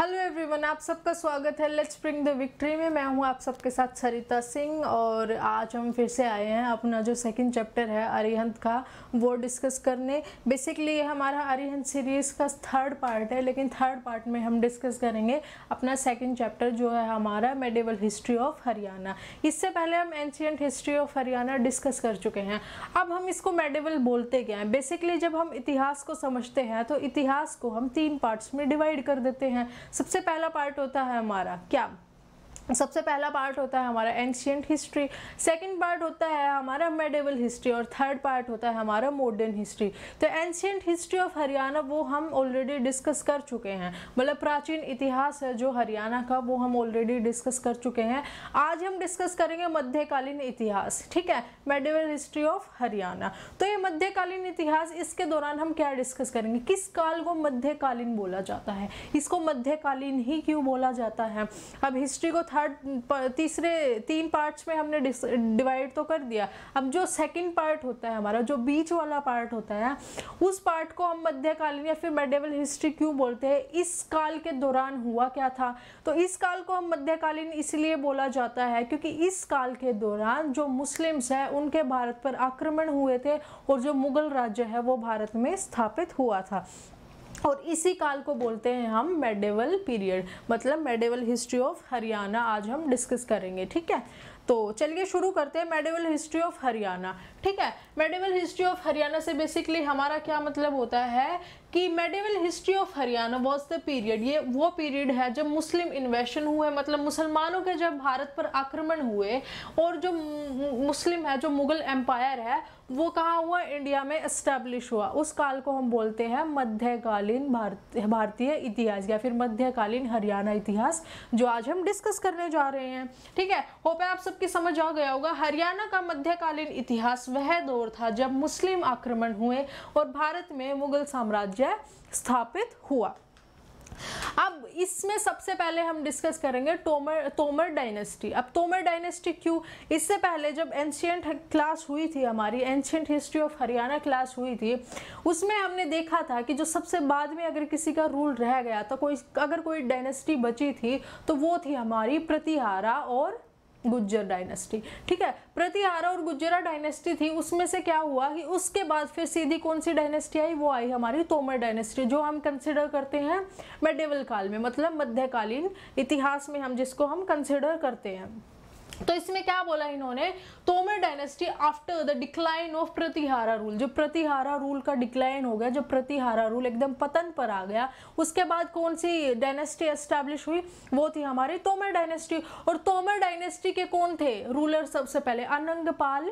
Hello everyone, आप सबका स्वागत है लेट्स ब्रिंग द विक्ट्री में। मैं हूं आप सबके साथ सरिता सिंह और आज हम फिर से आए हैं अपना जो सेकंड चैप्टर है अरिहंत का वो डिस्कस करने। बेसिकली ये हमारा अरिहंत सीरीज़ का थर्ड पार्ट है, लेकिन थर्ड पार्ट में हम डिस्कस करेंगे अपना सेकंड चैप्टर जो है हमारा मेडिवल हिस्ट्री ऑफ हरियाणा। इससे पहले हम ancient history of Haryana discuss कर चुके हैं। अब हम इसको मेडिवल बोलते क्या हैं? बेसिकली जब हम इतिहास को समझते हैं तो इतिहास को हम 3 पार्ट्स में डिवाइड कर देते हैं। सबसे पहला पार्ट होता है हमारा क्या? सबसे पहला पार्ट होता है हमारा एंशिएंट हिस्ट्री, सेकंड पार्ट होता है हमारा मेडिवल हिस्ट्री और थर्ड पार्ट होता है हमारा मॉडर्न हिस्ट्री। तो एंशिएंट हिस्ट्री ऑफ हरियाणा वो हम ऑलरेडी डिस्कस कर चुके हैं, मतलब प्राचीन इतिहास है जो हरियाणा का वो हम ऑलरेडी डिस्कस कर चुके हैं। आज हम डिस्कस करेंगे मध्यकालीन इतिहास, ठीक है, मेडिवल हिस्ट्री ऑफ हरियाणा। तो ये मध्यकालीन इतिहास, इसके दौरान हम क्या डिस्कस करेंगे? किस काल को मध्यकालीन बोला जाता है, इसको मध्यकालीन ही क्यों बोला जाता है? अब हिस्ट्री को तीसरे 3 पार्ट्स में हमने डिवाइड तो कर दिया। अब जो सेकंड पार्ट होता है हमारा, जो बीच वाला पार्ट होता है, उस पार्ट को हम मध्यकालीन या फिर मेडिवल हिस्ट्री क्यों बोलते हैं? इस काल के दौरान हुआ क्या था? तो इस काल को हम मध्यकालीन इसलिए बोला जाता है क्योंकि इस काल के दौरान जो मुस्लिम्स हैं उनके भारत पर आक्रमण हुए थे और जो मुगल राज्य है वो भारत में स्थापित हुआ था, और इसी काल को बोलते हैं हम मेडिवल पीरियड, मतलब मेडिवल हिस्ट्री ऑफ हरियाणा आज हम डिस्कस करेंगे। ठीक है, तो चलिए शुरू करते हैं मेडिवल हिस्ट्री ऑफ हरियाणा। ठीक है, मेडिवल हिस्ट्री ऑफ हरियाणा से बेसिकली हमारा क्या मतलब होता है कि medieval history of Haryana was the period, ये वो पीरियड है जब मुस्लिम इन्वेशन हुए, मतलब मुसलमानों के जब भारत पर आक्रमण हुए और जो मुस्लिम है, जो मुगल एम्पायर है वो कहाँ हुआ? इंडिया में एस्टेब्लिश हुआ। उस काल को हम बोलते हैं मध्यकालीन भारतीय इतिहास या फिर मध्यकालीन हरियाणा इतिहास, जो आज हम डिस्कस करने जा रहे हैं। ठीक है, होप है आप सबकी समझ आ गया होगा। हरियाणा का मध्यकालीन इतिहास वह दौर था जब मुस्लिम आक्रमण हुए और भारत में मुगल साम्राज्य स्थापित हुआ। अब इसमें सबसे पहले हम डिस्कस करेंगे तोमर डायनेस्टी। अब तोमर डायनेस्टी क्यों? इससे पहले जब एंशिएंट क्लास हुई थी, हमारी ancient history of Haryana class हुई थी, उसमें हमने देखा था कि जो सबसे बाद में अगर किसी का रूल रह गया तो अगर कोई डायनेस्टी बची थी तो वो थी हमारी प्रतिहारा और गुज्जर डायनेस्टी। ठीक है, प्रतिहारा और गुज्जरा डायनेस्टी थी। उसमें से क्या हुआ कि उसके बाद फिर सीधी कौन सी डायनेस्टी आई? वो आई हमारी तोमर डायनेस्टी, जो हम कंसिडर करते हैं मेडिवल काल में, मतलब मध्यकालीन इतिहास में हम जिसको हम कंसिडर करते हैं। तो इसमें क्या बोला इन्होंने? Tomar dynasty after the decline of Pratihara rule. जब प्रतिहारा रूल का डिक्लाइन हो गया, जब प्रतिहारा रूल एकदम पतन पर आ गया, उसके बाद कौन सी डायनेस्टी एस्टैब्लिश हुई? वो थी हमारी तोमर डायनेस्टी। और तोमर डायनेस्टी के कौन थे रूलर? सबसे पहले अनंगपाल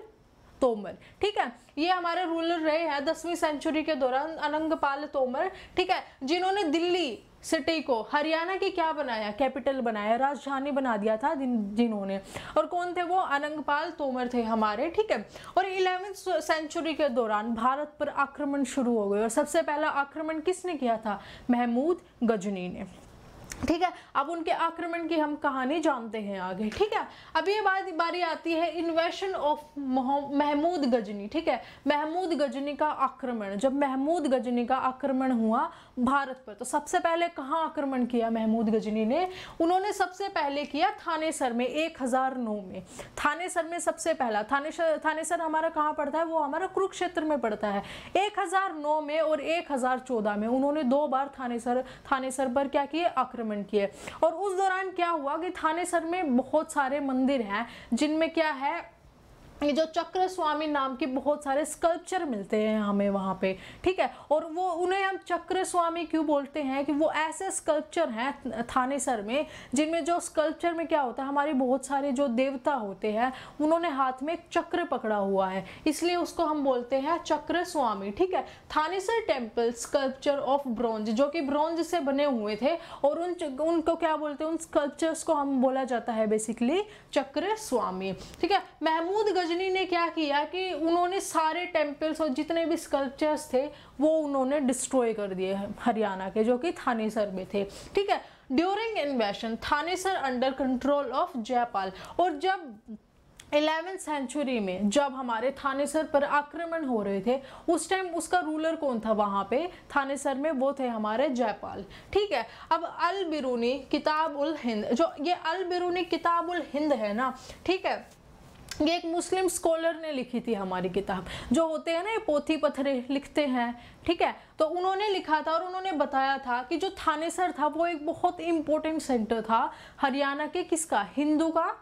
तोमर। ठीक है, ये हमारे रूलर रहे हैं 10वीं सेंचुरी के दौरान, अनंगपाल तोमर। ठीक है, जिन्होंने दिल्ली सिटी को हरियाणा की क्या बनाया? कैपिटल बनाया, राजधानी बना दिया था जिन्होंने। और कौन थे वो? अनंगपाल तोमर थे हमारे। ठीक है, और 11वीं सेंचुरी के दौरान भारत पर आक्रमण शुरू हो गए और सबसे पहला आक्रमण किसने किया था? महमूद गजनी ने। ठीक है, अब उनके आक्रमण की हम कहानी जानते हैं आगे। ठीक है, अब ये बारी आती है इन्वेशन ऑफ महमूद गजनी। ठीक है, महमूद गजनी का आक्रमण। जब महमूद गजनी का आक्रमण हुआ भारत पर, तो सबसे पहले कहाँ आक्रमण किया महमूद गजनी ने? उन्होंने सबसे पहले किया थानेसर में 1009 में। थानेसर में सबसे पहला, थानेसर हमारा कहाँ पड़ता है? वो हमारा कुरुक्षेत्र में पड़ता है। 1009 में और 1014 में उन्होंने 2 बार थानेसर पर क्या किए? आक्रमण किए। और उस दौरान क्या हुआ कि थानेसर में बहुत सारे मंदिर हैं जिनमें क्या है, ये जो चक्र स्वामी नाम के बहुत सारे स्कल्पचर मिलते हैं हमें वहाँ पे। ठीक है, और वो उन्हें हम चक्र स्वामी क्यों बोलते हैं? कि वो ऐसे स्कल्पचर हैं थानेसर में जिनमें जो स्कल्पचर में क्या होता है, हमारे बहुत सारे जो देवता होते हैं उन्होंने हाथ में एक चक्र पकड़ा हुआ है, इसलिए उसको हम बोलते हैं चक्र स्वामी। ठीक है, Thanesar temple sculpture of bronze, जो कि ब्रॉन्ज से बने हुए थे, और उनको क्या बोलते हैं? उन स्कल्पचर्स को हम बोला जाता है बेसिकली चक्र स्वामी। ठीक है, महमूद गजनी ने क्या किया कि उन्होंने सारे टेम्पल्स और जितने भी स्कल्पचर्स थे वो उन्होंने डिस्ट्रॉय कर दिए हरियाणा के, जो कि थानेसर में थे। ठीक है, during इन्वेशन Thanesar under control of Jaipal. और जब 11वीं सेंचुरी में जब हमारे थानेसर पर आक्रमण हो रहे थे, उस टाइम उसका रूलर कौन था वहां पे थानेसर में? वो थे हमारे जयपाल। ठीक है, अब अल बिरूनी किताब उल हिंद, जो ये अल बिरूनी किताब उल हिंद है ना, ठीक है, ये एक मुस्लिम स्कॉलर ने लिखी थी हमारी किताब। जो होते हैं ना ये पोथी पत्थरे लिखते हैं, ठीक है, तो उन्होंने लिखा था और उन्होंने बताया था कि जो थानेसर था वो एक बहुत इंपॉर्टेंट सेंटर था हरियाणा के, किसका? हिंदू का,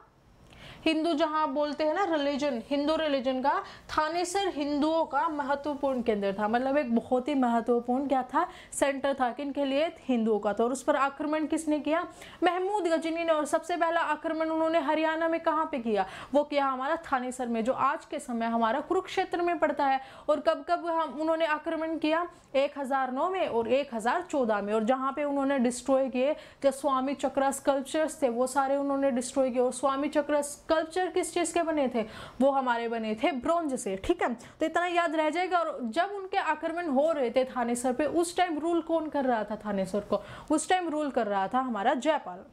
हिंदू जहां बोलते हैं ना रिलीजन, हिंदू रिलीजन का थानेसर हिंदुओं का महत्वपूर्ण केंद्र था। मतलब एक बहुत ही महत्वपूर्ण क्या था? सेंटर था। किनके लिए? हिंदुओं का। तो और उस पर आक्रमण किसने किया? महमूद गजनी ने। और सबसे पहला आक्रमण उन्होंने हरियाणा में कहाँ पे किया? वो किया हमारा थानेसर में, जो आज के समय हमारा कुरुक्षेत्र में पड़ता है। और कब कब उन्होंने आक्रमण किया? 1009 में और 1014 में। और जहाँ पे उन्होंने डिस्ट्रॉय किए जो स्वामी चक्र स्कल्पचर्स थे वो सारे उन्होंने डिस्ट्रॉय किए। और स्वामी चक्र स्कल्पचर किस चीज के बने थे? वो हमारे बने थे ब्रोंज से। ठीक है, तो इतना याद रह जाएगा। और जब उनके आक्रमण हो रहे थे थानेसर पे, उस टाइम रूल कौन कर रहा था थानेसर को? उस टाइम रूल कर रहा था हमारा जयपाल।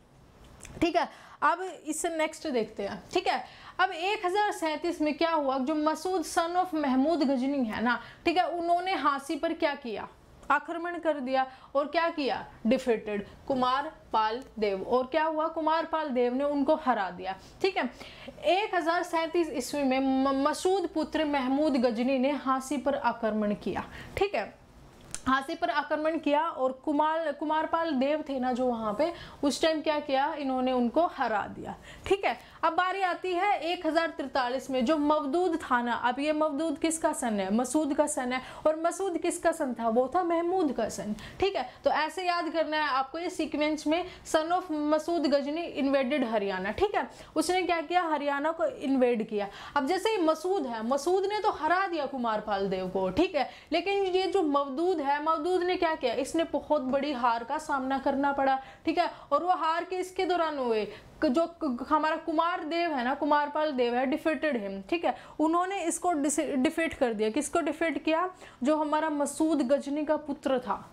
ठीक है, अब इससे नेक्स्ट देखते हैं। ठीक है, अब 1037 में क्या हुआ? जो मसूद सन ऑफ महमूद गजनी है ना, ठीक है, उन्होंने हांसी पर क्या किया? आक्रमण कर दिया। और क्या किया? डिफीटेड कुमारपाल देव। और क्या हुआ? कुमारपाल देव ने उनको हरा दिया। ठीक है, 1037 ईस्वी में मसूद पुत्र महमूद गजनी ने हांसी पर आक्रमण किया। ठीक है, हांसी पर आक्रमण किया और कुमारपाल देव थे ना जो वहां पे, उस टाइम क्या किया? इन्होंने उनको हरा दिया। ठीक है, अब बारी आती है 1043 में, जो मवदूद था ना। अब ये मवदूद किसका सन है? मसूद का सन है। और मसूद किसका सन था? वो था महमूद का सन। ठीक है, तो ऐसे याद करना है आपको ये सीक्वेंस में। Son of Masud Ghazni invaded Haryana. ठीक है, उसने क्या किया? हरियाणा को इन्वेड किया। अब जैसे ही मसूद है, मसूद ने तो हरा दिया कुमारपाल देव को, ठीक है, लेकिन ये जो मवदूद है, मवदूद ने क्या किया? इसने बहुत बड़ी हार का सामना करना पड़ा। ठीक है, और वो हार किसके दौरान हुए? जो हमारा कुमार देव है ना, कुमारपाल देव है, डिफीटेड हिम। ठीक है, उन्होंने इसको डिफीट कर दिया। किसको डिफीट किया? जो हमारा मसूद गजनी का पुत्र था।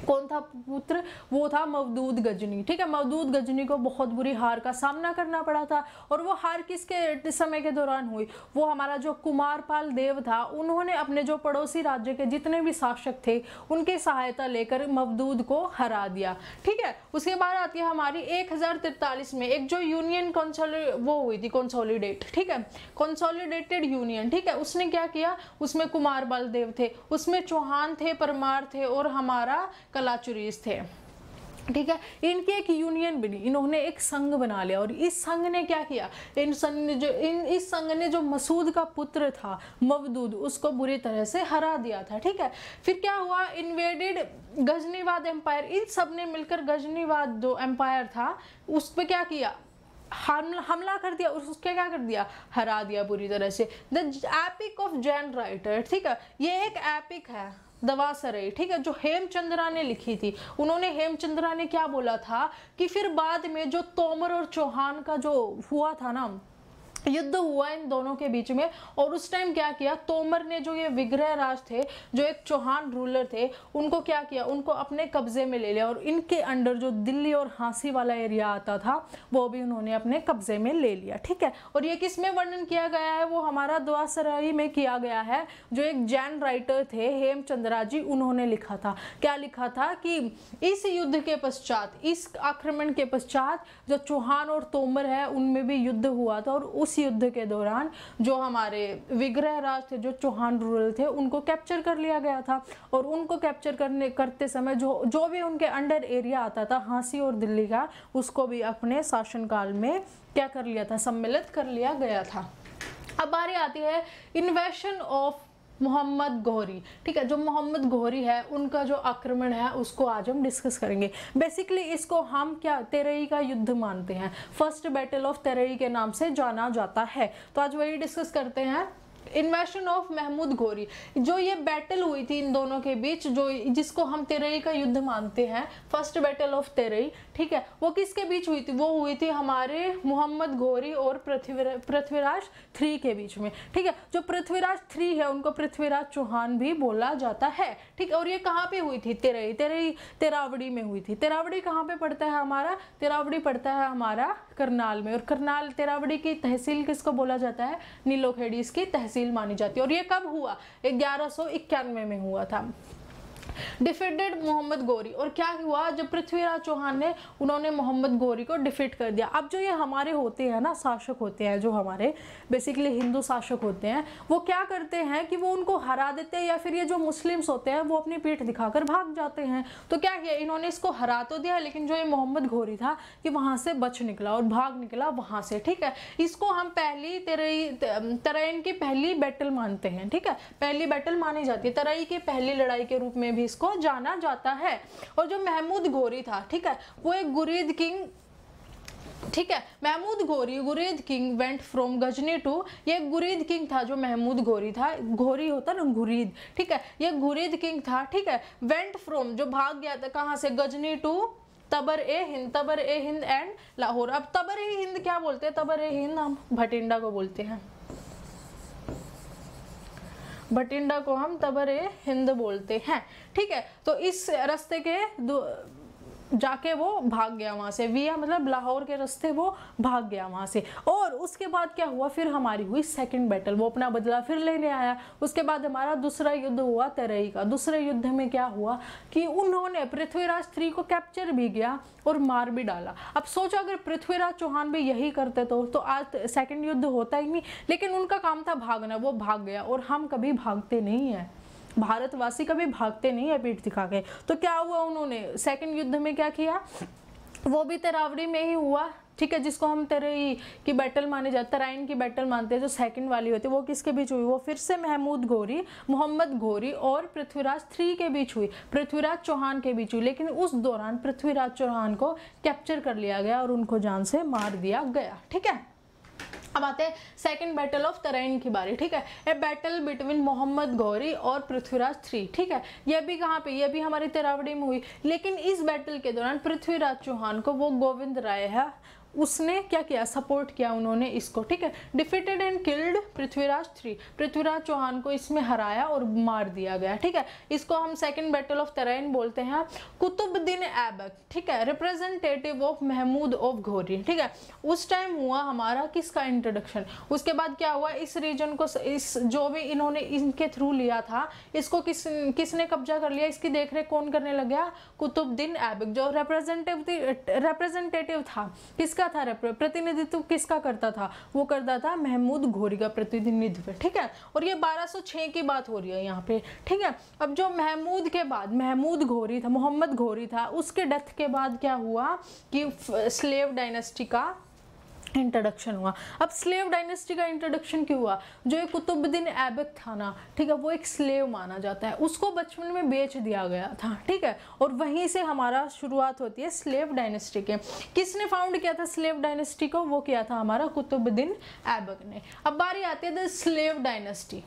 कौन था पुत्र? वो था मवदूद गजनी। ठीक है, मवदूद गजनी को बहुत बुरी हार का सामना करना पड़ा था। और वो हार किसके समय के दौरान हुई? वो हमारा जो कुमारपाल देव था, उन्होंने अपने जो पड़ोसी राज्य के जितने भी शासक थे उनकी सहायता लेकर मवदूद को हरा दिया। ठीक है, उसके बाद आती है हमारी 1043 में एक जो यूनियन वो हुई थी कंसोलिडेट। ठीक है, कंसोलिडेटेड यूनियन। ठीक है, उसने क्या किया? उसमें कुमारपाल देव थे, उसमें चौहान थे, परमार थे और हमारा कलाचुरीज थे। ठीक है, इनकी एक यूनियन बनी, इन्होंने एक संघ बना लिया। और इस संघ ने क्या किया? इस संघ ने जो मसूद का पुत्र था मवदूद, उसको बुरी तरह से हरा दिया था। ठीक है, फिर क्या हुआ? Invaded गजनीवाद empire. इन सब ने मिलकर गजनीवाद जो एम्पायर था उस पर क्या किया? हमला कर दिया और उसके क्या कर दिया? हरा दिया बुरी तरह से। The epic of Jain writer. ठीक है, ये एक एपिक है दवासरई। ठीक है, जो हेमचंद्रा ने लिखी थी। उन्होंने हेमचंद्रा ने क्या बोला था कि फिर बाद में जो तोमर और चौहान का जो हुआ था ना, युद्ध हुआ इन दोनों के बीच में। और उस टाइम क्या किया? तोमर ने जो ये विग्रह राज थे, जो एक चौहान रूलर थे, उनको क्या किया? उनको अपने कब्जे में ले लिया। और इनके अंडर जो दिल्ली और हांसी वाला एरिया आता था वो भी उन्होंने अपने कब्जे में ले लिया। ठीक है, और ये किस में वर्णन किया गया है? वो हमारा दवासरई में किया गया है। जो एक जैन राइटर थे हेमचंद्रा जी, उन्होंने लिखा था। क्या लिखा था? कि इस युद्ध के पश्चात, इस आक्रमण के पश्चात जो चौहान और तोमर है उनमें भी युद्ध हुआ था। और उस युद्ध के दौरान जो हमारे विग्रह राज थे, जो चौहान रूरल थे, उनको कैप्चर कर लिया गया था। और उनको कैप्चर करते समय जो भी उनके अंडर एरिया आता था हांसी और दिल्ली का, उसको भी अपने शासनकाल में क्या कर लिया था? सम्मिलित कर लिया गया था। अब बारी आती है इन्वेशन ऑफ मोहम्मद गोहरी। ठीक है, जो मोहम्मद गोहरी है उनका जो आक्रमण है उसको आज हम डिस्कस करेंगे। बेसिकली इसको हम क्या तेरई का युद्ध मानते हैं, फर्स्ट बैटल ऑफ तेरई के नाम से जाना जाता है। तो आज वही डिस्कस करते हैं, इन्वेशन ऑफ महमूद गोहरी। जो ये बैटल हुई थी इन दोनों के बीच, जो जिसको हम तेरई का युद्ध मानते हैं, फर्स्ट बैटल ऑफ तेरई। ठीक है, वो किसके बीच हुई थी? वो हुई थी हमारे मोहम्मद घोरी और पृथ्वीराज 3 के बीच में, ठीक है। जो पृथ्वीराज 3 है उनको पृथ्वीराज चौहान भी बोला जाता है, ठीक है। और ये कहाँ पे हुई थी? तेरावड़ी में हुई थी। तेरावड़ी कहाँ पे पड़ता है हमारा? तेरावड़ी पड़ता है हमारा करनाल में, और करनाल तेरावड़ी की तहसील किसको बोला जाता है? नीलोखेड़ी इसकी तहसील मानी जाती है। और ये कब हुआ? 1191 में हुआ था। डिफीटेड मोहम्मद घोरी, और क्या हुआ? जब पृथ्वीराज चौहान ने उन्होंने मोहम्मद घोरी को डिफीट कर दिया। अब जो ये हमारे होते हैं ना, शासक होते हैं जो हमारे बेसिकली हिंदू शासक होते हैं, वो क्या करते हैं कि वो उनको हरा देते हैं, या फिर ये जो मुस्लिम्स होते हैं वो अपनी पीठ दिखाकर भाग जाते हैं। तो क्या किया इन्होंने? इसको हरा तो दिया, लेकिन जो ये मोहम्मद घोरी था कि वहां से बच निकला और भाग निकला वहां से, ठीक है। इसको हम पहली तराइन की पहली बैटल मानते हैं, ठीक है, पहली बैटल मानी जाती है, तराई की पहली लड़ाई के रूप में भी इसको जाना जाता है। और जो महमूद घोरी था, ठीक है, वो एक गुरीद किंग, ठीक है, Mahmud Ghori Ghurid king went from Ghazni to, ये गुरीद किंग था जो महमूद घोरी था, घोरी होता ना गुरीद, ठीक है, ये गुरीद किंग था, ठीक है। वेंट फ्रॉम, जो भाग गया था कहां से? Ghazni to Tabar e Hind and Lahore. अब तबर ए हिंद क्या बोलते हैं? तबर ए हिंद हम भटिंडा को बोलते हैं, भटिंडा को हम तबर ए हिंद बोलते हैं, ठीक है। तो इस रास्ते के जाके वो भाग गया वहां से, विया मतलब लाहौर के रास्ते वो भाग गया वहां से। और उसके बाद क्या हुआ? फिर हमारी हुई सेकंड बैटल, वो अपना बदला फिर लेने आया। उसके बाद हमारा दूसरा युद्ध हुआ तराई का। दूसरे युद्ध में क्या हुआ कि उन्होंने पृथ्वीराज 3 को कैप्चर भी किया और मार भी डाला। अब सोचो अगर पृथ्वीराज चौहान भी यही करते तो आज सेकंड युद्ध होता ही नहीं, लेकिन उनका काम था भागना, वो भाग गया। और हम कभी भागते नहीं है, भारतवासी कभी भागते नहीं है पीठ दिखा के। तो क्या हुआ? उन्होंने सेकंड युद्ध में क्या किया? वो भी तेरावड़ी में ही हुआ, ठीक है, जिसको हम तराई की बैटल माने जाते, तराइन की बैटल मानते हैं, जो सेकंड वाली होती है। वो किसके बीच हुई? वो फिर से मोहम्मद घोरी और पृथ्वीराज 3 के बीच हुई, पृथ्वीराज चौहान के बीच हुई। लेकिन उस दौरान पृथ्वीराज चौहान को कैप्चर कर लिया गया और उनको जान से मार दिया गया, ठीक है। अब आते हैं सेकंड बैटल ऑफ तराइन की बारी, ठीक है। ए बैटल बिटवीन मोहम्मद घोरी और पृथ्वीराज 3, ठीक है। यह भी कहाँ पे? यह भी हमारी तेरावड़ी में हुई। लेकिन इस बैटल के दौरान पृथ्वीराज चौहान को वो गोविंद राय है, उसने क्या किया? सपोर्ट किया उन्होंने इसको, ठीक है। Defeated and killed Prithviraj 3, Prithviraj Chauhan को इसमें हराया और मार दिया गया, ठीक है। इसको हम सेकंड बैटल ऑफ तराइन बोलते हैं। कुतुबुद्दीन ऐबक, ठीक है, रिप्रेजेंटेटिव ऑफ महमूद ऑफ घोरी, ठीक है, उस टाइम हुआ हमारा किसका इंट्रोडक्शन। उसके बाद क्या हुआ? इस रीजन को, इस जो भी इन्होंने इनके थ्रू लिया था, इसको किसने कब्जा कर लिया? इसकी देखरेख कौन करने लग गया? कुतुबुद्दीन ऐबक। जो रिप्रेजेंटेटिव था किसका था? प्रतिनिधित्व किसका करता था? वो करता था महमूद घोरी का प्रतिनिधित्व, ठीक है। और ये 1206 की बात हो रही है यहाँ पे, ठीक है। अब जो महमूद के बाद मोहम्मद घोरी था, उसके डेथ के बाद क्या हुआ कि स्लेव डायनेस्टी का इंट्रोडक्शन हुआ। अब स्लेव डायनेस्टी का इंट्रोडक्शन क्यों हुआ? जो ये कुतुबुद्दीन ऐबक था ना, ठीक है, वो एक स्लेव माना जाता है, उसको बचपन में बेच दिया गया था, ठीक है। और वहीं से हमारा शुरुआत होती है स्लेव डायनेस्टी के। किसने फाउंड किया था स्लेव डायनेस्टी को? वो किया था हमारा कुतुबुद्दीन ऐबक ने। अब बारी आती है द स्लेव डायनेस्टी,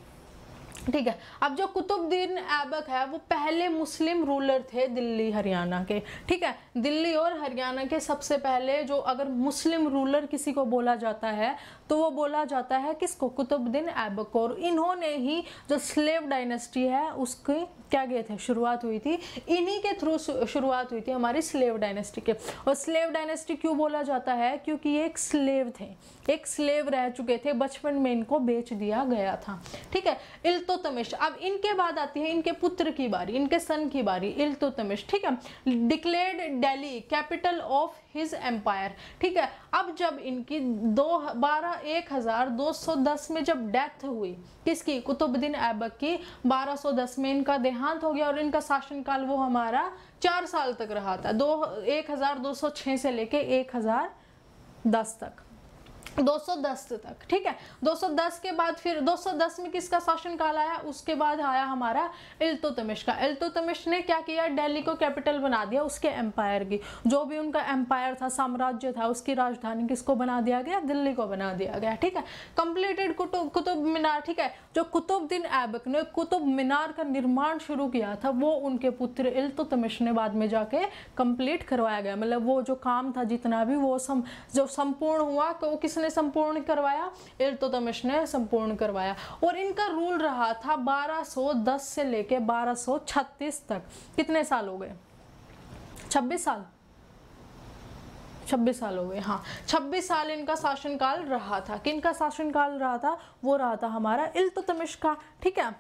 ठीक है। अब जो कुतुबुद्दीन ऐबक है वो पहले मुस्लिम रूलर थे दिल्ली हरियाणा के, ठीक है। दिल्ली और हरियाणा के सबसे पहले जो अगर मुस्लिम रूलर किसी को बोला जाता है तो वो बोला जाता है किसको? कुतुबुद्दीन ऐबक को। और इन्होंने ही जो स्लेव डायनेस्टी है उसकी क्या गए थे? शुरुआत हुई थी, इन्हीं के थ्रू शुरुआत हुई थी हमारी स्लेव डायनेस्टी के। और स्लेव डायनेस्टी क्यों बोला जाता है? क्योंकि ये एक स्लेव थे, एक स्लेव रह चुके थे, बचपन में इनको बेच दिया गया था, ठीक है। इल्तुतमिश, अब इनके बाद आती है इनके पुत्र की बारी, इनके सन की बारी, इल्तुतमिश, ठीक है। Declared Delhi capital of his empire, ठीक है। अब जब इनकी 1210 में जब डेथ हुई, किसकी? कुतुबुद्दीन ऐबक की 1210 में इनका देहांत हो गया। और इनका शासनकाल वो हमारा 4 साल तक रहा था, 1206 से लेके 1010 तक, 210 तक, ठीक है। 210 के बाद फिर 210 में किसका शासनकाल आया, उसके बाद आया हमारा इल्तुतमिश का। इल्तुतमिश ने क्या किया, दिल्ली को कैपिटल बना दिया उसके एम्पायर की। जो भी उनका एम्पायर था, साम्राज्य था, उसकी राजधानी किसको बना दिया गया, दिल्ली को बना दिया गया, ठीक है। कंप्लीटेड कुतुब मीनार, ठीक है। जो कुतुबुद्दीन ऐबक ने कुतुब मीनार का निर्माण शुरू किया था वो उनके पुत्र इल्तुतमिश ने बाद में जाके कंप्लीट करवाया गया। मतलब वो जो काम था जितना भी वो जो संपूर्ण हुआ तो वो किसने संपूर्ण करवाया, इल्तुतमिश ने संपूर्ण करवाया। और इनका रूल रहा था 1210 से लेके 1236 तक। कितने साल हो गए, 26 साल, 26 साल हो गए, हाँ 26 साल इनका शासनकाल रहा था। किनका शासनकाल रहा था, वो रहा था हमारा इल्तुतमिश का, ठीक है।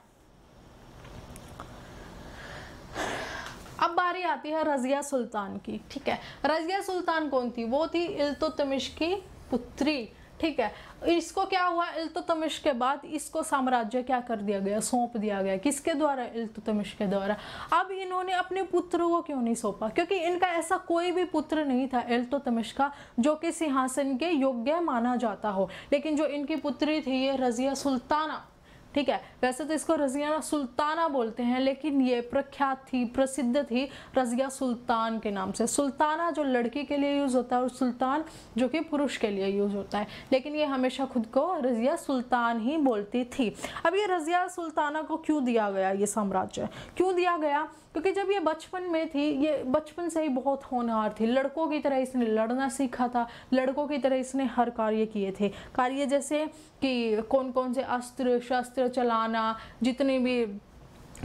अब बारी आती है रजिया सुल्तान की, ठीक है। रजिया सुल्तान कौन थी, वो थी इल्तुतमिश की पुत्री, ठीक है। इसको क्या हुआ, इल्तुतमिश के बाद इसको साम्राज्य क्या कर दिया गया, सौंप दिया गया। किसके द्वारा, इल्तुतमिश के द्वारा। अब इन्होंने अपने पुत्र को क्यों नहीं सौंपा, क्योंकि इनका ऐसा कोई भी पुत्र नहीं था इल्तुतमिश का जो कि सिंहासन के योग्य माना जाता हो। लेकिन जो इनकी पुत्री थी ये रजिया सुल्ताना, ठीक है। वैसे तो इसको रजिया सुल्ताना बोलते हैं लेकिन ये प्रख्यात थी, प्रसिद्ध थी रजिया सुल्तान के नाम से। सुल्ताना जो लड़की के लिए यूज होता है और सुल्तान जो कि पुरुष के लिए यूज होता है, लेकिन ये हमेशा खुद को रजिया सुल्तान ही बोलती थी। अब ये रजिया सुल्ताना को क्यों दिया गया, ये साम्राज्य क्यों दिया गया, क्योंकि जब ये बचपन में थी, ये बचपन से ही बहुत होनहार थी। लड़कों की तरह इसने लड़ना सीखा था, लड़कों की तरह इसने हर कार्य किए थे। कार्य जैसे कि कौन कौन से अस्त्र शस्त्र चलाना, जितनी भी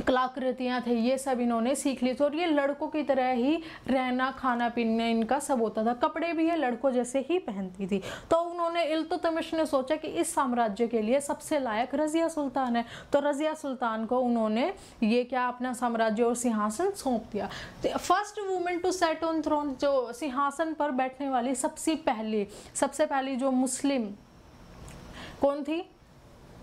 कलाकृतियाँ थे ये सब इन्होंने सीख ली थी। और ये लड़कों की तरह ही रहना, खाना पीना इनका सब होता था। कपड़े भी ये लड़कों जैसे ही पहनती थी। तो उन्होंने इल्तुतमिश ने सोचा कि इस साम्राज्य के लिए सबसे लायक रजिया सुल्तान है, तो रजिया सुल्तान को उन्होंने ये क्या अपना साम्राज्य और सिंहासन सौंप दिया। First women to set on throne, जो सिंहासन पर बैठने वाली सबसे पहली जो मुस्लिम कौन थी,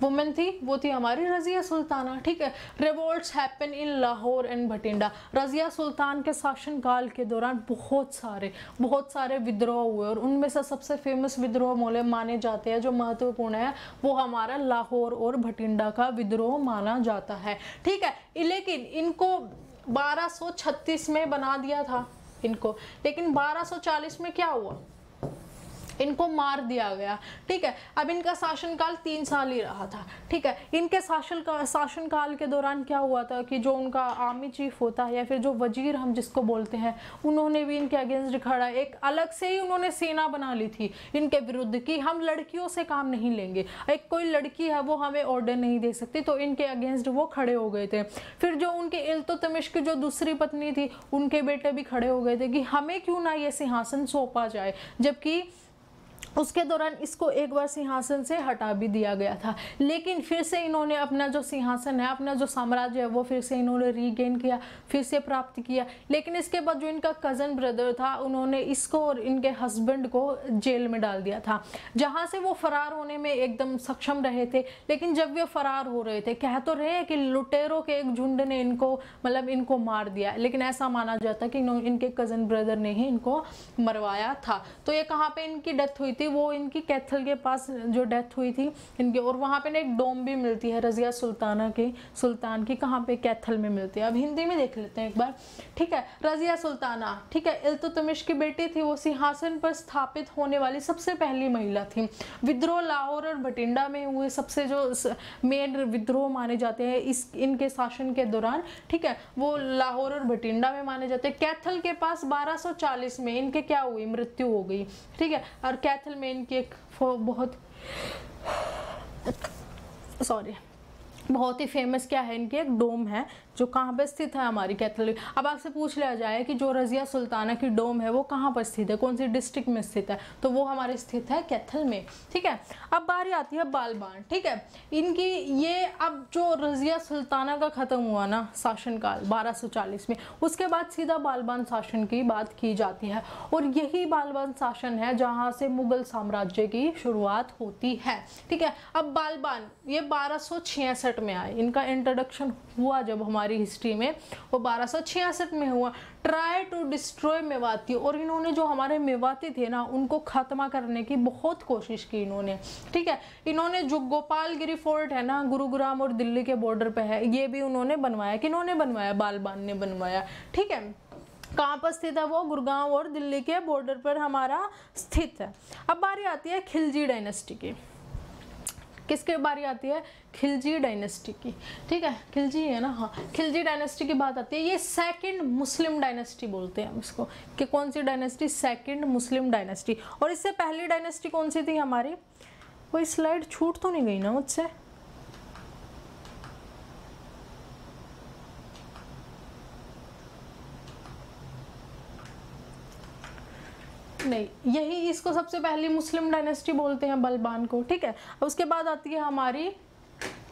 वुमेन थी, वो थी हमारी रजिया सुल्ताना, ठीक है। Revolts happen in Lahore and Bathinda. Razia Sultan के शासनकाल के दौरान बहुत सारे विद्रोह हुए और उनमें से सबसे फेमस विद्रोह माने जाते हैं, जो महत्वपूर्ण है, वो हमारा लाहौर और भटिंडा का विद्रोह माना जाता है, ठीक है। लेकिन इनको 1236 में बना दिया था इनको, लेकिन 1240 में क्या हुआ, इनको मार दिया गया, ठीक है। अब इनका शासनकाल 3 साल ही रहा था, ठीक है। इनके शासनकाल के दौरान क्या हुआ था कि जो उनका आर्मी चीफ होता है या फिर जो वजीर हम जिसको बोलते हैं, उन्होंने भी इनके अगेंस्ट खड़ा एक अलग से ही उन्होंने सेना बना ली थी इनके विरुद्ध कि हम लड़कियों से काम नहीं लेंगे, एक कोई लड़की है वो हमें ऑर्डर नहीं दे सकती, तो इनके अगेंस्ट वो खड़े हो गए थे। फिर जो उनके इल्तुतमिश की जो दूसरी पत्नी थी, उनके बेटे भी खड़े हो गए थे कि हमें क्यों ना ये सिंहासन सौंपा जाए, जबकि उसके दौरान इसको एक बार सिंहासन से हटा भी दिया गया था। लेकिन फिर से इन्होंने अपना जो सिंहासन है, अपना जो साम्राज्य है, वो फिर से इन्होंने रीगेन किया, फिर से प्राप्त किया। लेकिन इसके बाद जो इनका कज़न ब्रदर था, उन्होंने इसको और इनके हस्बैंड को जेल में डाल दिया था, जहाँ से वो फरार होने में एकदम सक्षम रहे थे। लेकिन जब वे फरार हो रहे थे, कह तो रहे हैं कि लुटेरों के एक झुंड ने इनको मार दिया, लेकिन ऐसा माना जाता है कि इनके कज़न ब्रदर ने ही इनको मरवाया था। तो ये कहाँ पे इनकी डेथ हुई थी, वो इनकी कैथल के पास जो डेथ हुई थी इनकी, और वहाँ पे ना एक डोम भी मिलती है रजिया सुल्तान की, कहाँ पे, कैथल में मिलती है। अब हिंदी में देख लेते हैं एक बार, ठीक है। रजिया सुल्ताना, ठीक है, इल्तुतमिश की बेटी थी, वो सिंहासन पर स्थापित होने वाली सबसे पहली महिला थी। विद्रोह लाहौर और भटिंडा में हुए सबसे जो मेन विद्रोह माने जाते हैं इनके शासन के दौरान, ठीक है, वो लाहौर और भटिंडा में माने जाते हैं। कैथल के पास 1240 में इनके क्या हुई, मृत्यु हो गई, ठीक है। और कैथल में इनकी एक बहुत ही फेमस क्या है, इनकी एक डोम है जो कहाँ पर स्थित है, हमारी कैथल। अब आपसे पूछ लिया जाए कि जो रजिया सुल्ताना की डोम है वो कहाँ पर स्थित है, कौन सी डिस्ट्रिक्ट में स्थित है, तो वो हमारे स्थित है कैथल में, ठीक है। अब बारी आती है बालबान, ठीक है। इनकी ये अब जो रजिया सुल्ताना का खत्म हुआ ना शासनकाल 1240 में, उसके बाद सीधा बालबान शासन की बात की जाती है। और यही बालबान शासन है जहाँ से मुगल साम्राज्य की शुरुआत होती है, ठीक है। अब बालबान ये 1266 1266 में आए। इनका इंट्रोडक्शन हुआ जब हमारी हिस्ट्री में, वो 1266 में हुआ। ट्राई टू डिस्ट्रॉय मेवाती, और इन्होंने जो हमारे मेवाती थे ना उनको खत्मा करने की बहुत कोशिश की इन्होंने, ठीक है। इन्होंने जो गोपालगिरी फोर्ट है ना, गुरुग्राम और दिल्ली के बॉर्डर पे है, ये भी उन्होंने बनवाया। किन्होंने बनवाया? बालबान ने बनवाया, ठीक है। कहाँ पर स्थित है वो? गुड़गांव और दिल्ली के बॉर्डर पर हमारा स्थित है। अब बारी आती है खिलजी डायनेस्टी की। किसके बारी आती है? खिलजी डायनेस्टी की, ठीक है। खिलजी है ना, हाँ, खिलजी डायनेस्टी की बात आती है। ये सेकंड मुस्लिम डायनेस्टी बोलते हैं हम इसको, कि कौन सी डायनेस्टी? सेकंड मुस्लिम डायनेस्टी। और इससे पहली डायनेस्टी कौन सी थी हमारी? कोई स्लाइड छूट तो नहीं गई ना मुझसे? नहीं, यही, इसको सबसे पहली मुस्लिम डायनेस्टी बोलते हैं, बलबान को, ठीक है। उसके बाद आती है हमारी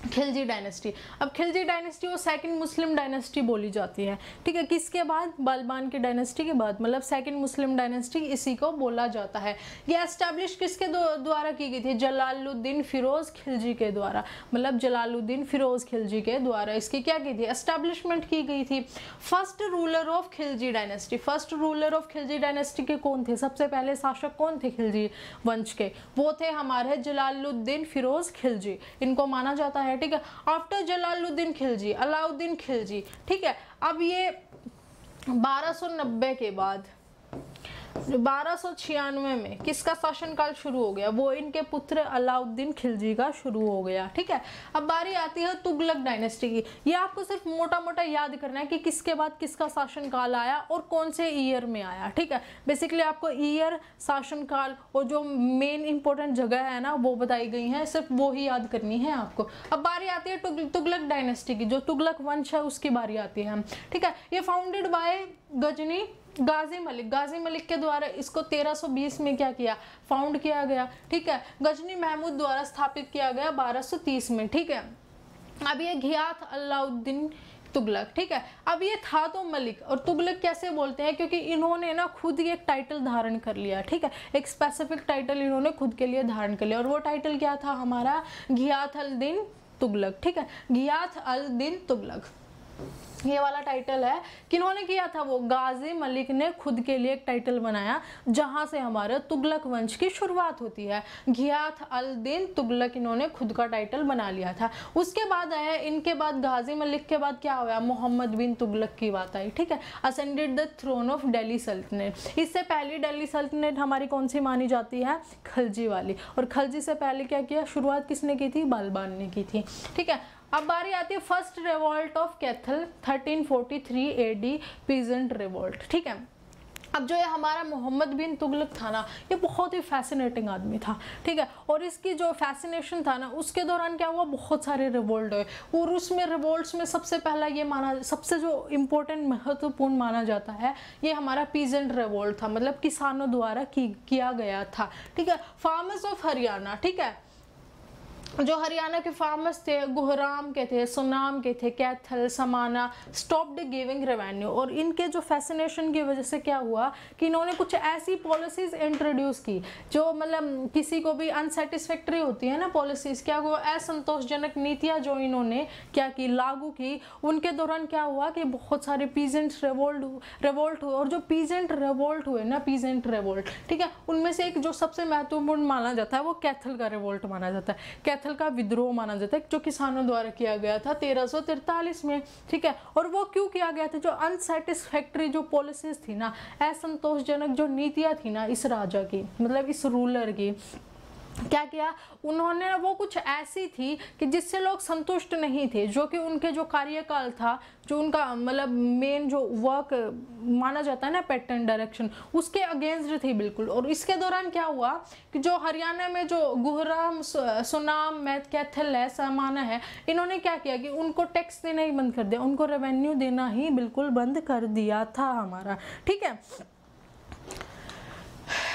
खिलजी डायनेस्टी। अब खिलजी डायनेस्टी वो सेकंड मुस्लिम डायनेस्टी बोली जाती है, ठीक है। किसके बाद? बलबान की डायनेस्टी के बाद, मतलब सेकंड मुस्लिम डायनेस्टी इसी को बोला जाता है। ये एस्टैब्लिश किसके द्वारा की गई थी? जलालुद्दीन फिरोज खिलजी के द्वारा, मतलब जलालुद्दीन फिरोज खिलजी के द्वारा इसकी क्या की थी? एस्टैब्लिशमेंट की गई थी। First ruler of Khilji dynasty, first ruler of Khilji dynasty के कौन थे? सबसे पहले शासक कौन थे खिलजी वंश के? वो थे हमारे जलालुद्दीन फिरोज खिलजी, इनको माना जाता है, ठीक है। आफ्टर जलालुद्दीन खिलजी, अलाउद्दीन खिलजी, ठीक है। अब ये 1290 के बाद 1296 में किसका शासनकाल शुरू हो गया? वो इनके पुत्र अलाउद्दीन खिलजी का शुरू हो गया, ठीक है। अब बारी आती है तुगलक डायनेस्टी की। ये आपको सिर्फ मोटा मोटा याद करना है कि किसके बाद किसका शासनकाल आया और कौन से ईयर में आया, ठीक है। बेसिकली आपको ईयर, शासनकाल और जो मेन इंपॉर्टेंट जगह है ना वो बताई गई है, सिर्फ वो ही याद करनी है आपको। अब बारी आती है तुगलक डायनेस्टी की, जो तुगलक वंश है उसकी बारी आती है, ठीक है। ये फाउंडेड बाय गाजी मलिक, गाजी मलिक के द्वारा इसको 1320 में क्या किया? फाउंड किया गया, ठीक है। गजनी महमूद द्वारा स्थापित किया गया 1230 में, ठीक है। अब ये घियाथ अलाउद्दीन तुगलक, ठीक है। अब ये था तो मलिक, और तुगलक कैसे बोलते हैं? क्योंकि इन्होंने ना खुद ही एक टाइटल धारण कर लिया, ठीक है। एक स्पेसिफिक टाइटल इन्होंने खुद के लिए धारण कर लिया, और वो टाइटल क्या था हमारा? घियाथ अल दिन तुगलक, ठीक है। घियाथ अल दिन तुगलक, ये वाला टाइटल है। किन्होंने किया था? वो गाजी मलिक ने खुद के लिए एक टाइटल बनाया, जहां से हमारे तुगलक वंश की शुरुआत होती है। घियाथ अल दिन तुगलक इन्होंने खुद का टाइटल बना लिया था। उसके बाद आया, इनके बाद गाजी मलिक के बाद क्या हुआ? मोहम्मद बिन तुगलक की बात आई, ठीक है। Ascended the throne of Delhi Sultanate. इससे पहली दिल्ली सल्तनत हमारी कौन सी मानी जाती है? खलजी वाली। और खलजी से पहले क्या किया? शुरुआत किसने की थी? बालबान ने की थी, ठीक है। अब बारी आती है first revolt of Kaithal 1343 AD, peasant revolt, ठीक है। अब जो ये हमारा मोहम्मद बिन तुगलक था ना, ये बहुत ही फैसिनेटिंग आदमी था, ठीक है। और इसकी जो फैसिनेशन था ना, उसके दौरान क्या हुआ? बहुत सारे रिवोल्ट हुए, और उसमें रिवोल्ट्स में सबसे पहला ये माना, सबसे जो इम्पोर्टेंट महत्वपूर्ण माना जाता है, ये हमारा पीजेंट रिवोल्ट था, मतलब किसानों द्वारा किया गया था, ठीक है। फार्मर्स ऑफ हरियाणा, ठीक है, जो हरियाणा के फार्मर्स थे, गुहराम के थे, सोनाम के थे, कैथल, समाना, स्टॉप्ड गिविंग रेवेन्यू। और इनके जो फैसिनेशन की वजह से क्या हुआ कि इन्होंने कुछ ऐसी पॉलिसीज इंट्रोड्यूस की जो मतलब किसी को भी अनसेटिस्फैक्ट्री होती है ना पॉलिसीज, क्या हुआ? असंतोषजनक नीतियां जो इन्होंने क्या की, लागू की। उनके दौरान क्या हुआ कि बहुत सारे पीजेंट रिवोल्ट हुए, और जो पीजेंट रिवोल्ट हुए ना, पीजेंट रिवोल्ट, ठीक है, उनमें से एक जो सबसे महत्वपूर्ण माना जाता है वो कैथल का रिवोल्ट माना जाता है। कैथल का विद्रोह माना जाता है, जो किसानों द्वारा किया गया था 1343 में, ठीक है। और वो क्यों किया गया था? जो अनसेटिस्फैक्ट्री जो पॉलिसीज थी ना, असंतोषजनक जो नीतियां थी ना इस राजा की, मतलब इस रूलर की, क्या किया उन्होंने? वो कुछ ऐसी थी कि जिससे लोग संतुष्ट नहीं थे, जो कि उनके जो कार्यकाल था, जो उनका मतलब मेन जो वर्क माना जाता है ना, पैटर्न डायरेक्शन, उसके अगेंस्ट थी बिल्कुल। और इसके दौरान क्या हुआ कि जो हरियाणा में जो गुहराम, सोनाम, कैथल है, समाना है, इन्होंने क्या किया कि उनको टैक्स देना ही बंद कर दिया, उनको रेवेन्यू देना ही बिल्कुल बंद कर दिया था हमारा, ठीक है।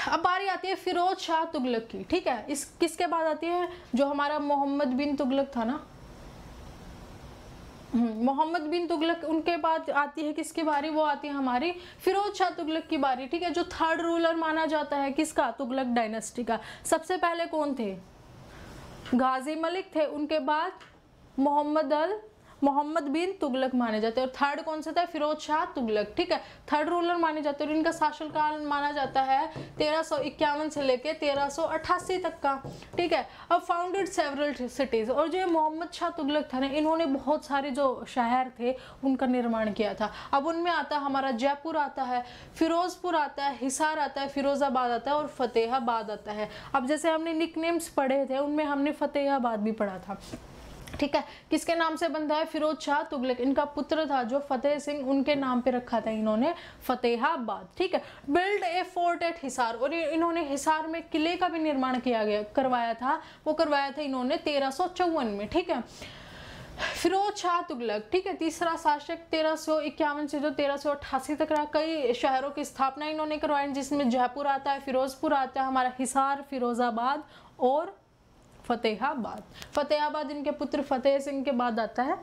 अब बारी आती है फिरोज शाह तुगलक की, ठीक है। इस किसके बाद आती है? जो हमारा मोहम्मद बिन तुगलक था ना, मोहम्मद बिन तुगलक, उनके बाद आती है किसकी बारी? वो आती है हमारी फिरोज शाह तुगलक की बारी, ठीक है। जो थर्ड रूलर माना जाता है किसका? तुगलक डायनेस्टी का। सबसे पहले कौन थे? गाजी मलिक थे, उनके बाद मोहम्मद बिन तुगलक माने जाते हैं। और थर्ड कौन सा था? फिरोज शाह तुगलक। ठीक है, थर्ड रूलर माने जाते हैं। और इनका शासनकाल माना जाता है 1351 से लेके 1388 तक का। ठीक है, अब फाउंडेड सेवरल सिटीज। और जो मोहम्मद शाह तुगलक था ना, इन्होंने बहुत सारे जो शहर थे उनका निर्माण किया था। अब उनमें आता है हमारा जयपुर आता है, फिरोजपुर आता है, हिसार आता है, फिरोजाबाद आता है और फतेहाबाद आता है। अब जैसे हमने निकनेम्स पढ़े थे उनमें हमने फतेहाबाद भी पढ़ा था। ठीक है, किसके नाम से बनता है? फिरोज शाह तुगलक। इनका पुत्र था जो फतेह सिंह, उनके नाम पे रखा था इन्होंने फतेहाबाद। ठीक है, build a fort eight Hisar. और इन्होंने हिसार में किले का भी निर्माण करवाया था। वो करवाया था इन्होंने 1354 में। ठीक है, फिरोज शाह तुगलक, ठीक है, तीसरा शासक 1351 से जो 1388 तक रहा। कई शहरों की स्थापना इन्होंने करवाई, जिसमें जयपुर आता है, फिरोजपुर आता है, हमारा हिसार, फिरोजाबाद और फतेहाबाद इनके पुत्र फतेह सिंह के बाद आता है।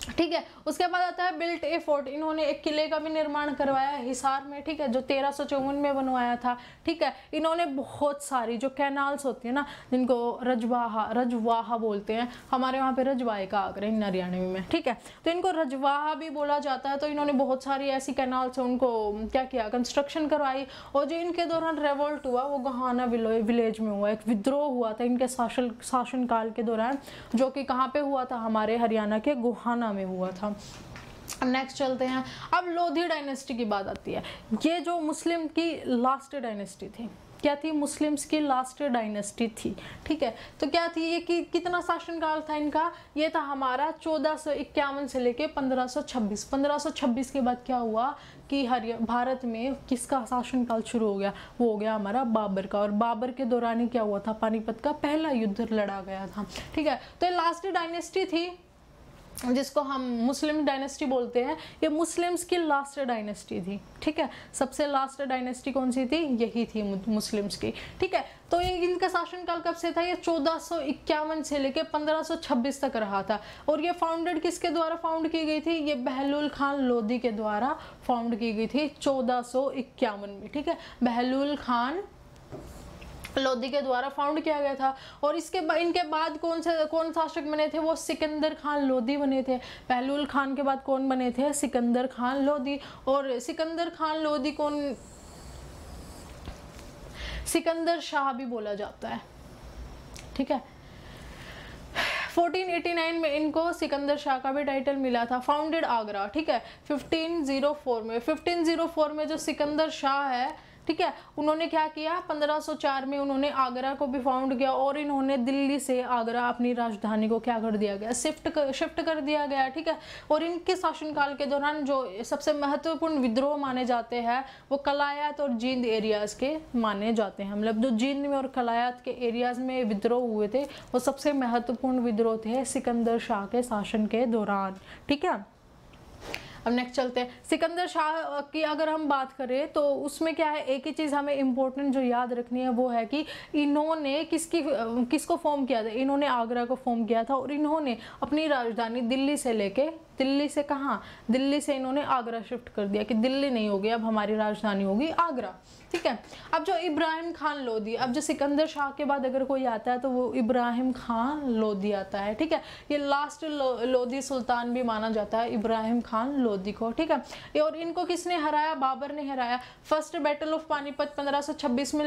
ठीक है, उसके बाद आता है बिल्ट ए फोर्ट। इन्होंने एक किले का भी निर्माण करवाया हिसार में। ठीक है, जो 1354 में बनवाया था। ठीक है, इन्होंने बहुत सारी जो कैनाल्स होती है ना, जिनको रजवाहा बोलते हैं, हमारे वहाँ पे रजवाए का आकर है हरियाणवी में। ठीक है, तो इनको रजवाहा भी बोला जाता है। तो इन्होंने बहुत सारी ऐसी कैनाल्स उनको क्या किया, कंस्ट्रक्शन करवाई। और जो इनके दौरान रेवोल्ट हुआ वो गोहाना विलेज में हुआ, एक विद्रोह हुआ था इनके शासनकाल के दौरान, जो कि कहाँ पे हुआ था? हमारे हरियाणा के गोहाना में हुआ था। अब नेक्स्ट चलते हैं। अब लोधी डायनेस्टी की बात आती है। ये जो मुस्लिम की लास्ट डायनेस्टी थी, क्या थी? मुस्लिम्स की लास्ट डायनेस्टी थी। ठीक है, तो क्या थी ये? कि कितना शासनकाल था इनका? ये था हमारा 1451 से लेके 1526। 1526 के बाद क्या हुआ कि भारत में किसका शासनकाल शुरू हो गया? वो हो गया हमारा बाबर का। और बाबर के दौरान ही क्या हुआ था? पानीपत का पहला युद्ध लड़ा गया था। ठीक है, तो ये लास्ट डायनेस्टी थी जिसको हम मुस्लिम डायनेस्टी बोलते हैं। ये मुस्लिम्स की लास्ट डायनेस्टी थी। ठीक है, सबसे लास्ट डायनेस्टी कौन सी थी? यही थी मुस्लिम्स की। ठीक है, तो ये इनका शासनकाल कब से था? ये 1451 से लेके 1526 तक रहा था। और ये फाउंडेड किसके द्वारा फाउंड की गई थी? ये बहलुल खान लोधी के द्वारा फाउंड की गई थी 1451 में। ठीक है, बहलुल खान लोधी के द्वारा फाउंड किया गया था। और इनके बाद कौन शासक बने थे? वो सिकंदर खान लोधी बने थे। बहलुल खान के बाद कौन बने थे? सिकंदर खान लोधी। और सिकंदर खान लोधी कौन? सिकंदर शाह भी बोला जाता है। ठीक है, 1489 में इनको सिकंदर शाह का भी टाइटल मिला था। फाउंडेड आगरा। ठीक है, 1504 में जो सिकंदर शाह है, ठीक है, उन्होंने क्या किया? 1504 में उन्होंने आगरा को भी फाउंड किया। और इन्होंने दिल्ली से आगरा अपनी राजधानी को क्या कर दिया गया? शिफ्ट कर दिया गया। ठीक है, और इनके शासनकाल के दौरान जो सबसे महत्वपूर्ण विद्रोह माने जाते हैं वो कलायत और जींद एरियाज के माने जाते हैं। मतलब जो जींद में और कलायत के एरियाज में विद्रोह हुए थे वो सबसे महत्वपूर्ण विद्रोह थे सिकंदर शाह के शासन के दौरान। ठीक है, अब नेक्स्ट चलते हैं। सिकंदर शाह की अगर हम बात करें तो उसमें क्या है, एक ही चीज़ हमें इम्पोर्टेंट जो याद रखनी है वो है कि इन्होंने किसको फॉर्म किया था? इन्होंने आगरा को फॉर्म किया था। और इन्होंने अपनी राजधानी दिल्ली से कहाँ? दिल्ली से इन्होंने आगरा शिफ्ट कर दिया कि दिल्ली नहीं होगी, अब हमारी राजधानी होगी आगरा। ठीक है, अब जो इब्राहिम खान लोधी, अब जो सिकंदर शाह के बाद अगर कोई आता है तो वो इब्राहिम खान लोधी आता है। ठीक है, ये लास्ट लोधी सुल्तान भी माना जाता है इब्राहिम खान लोधी को। ठीक है, और इनको किसने हराया? बाबर ने हराया। फर्स्ट बैटल ऑफ पानीपत 1526 में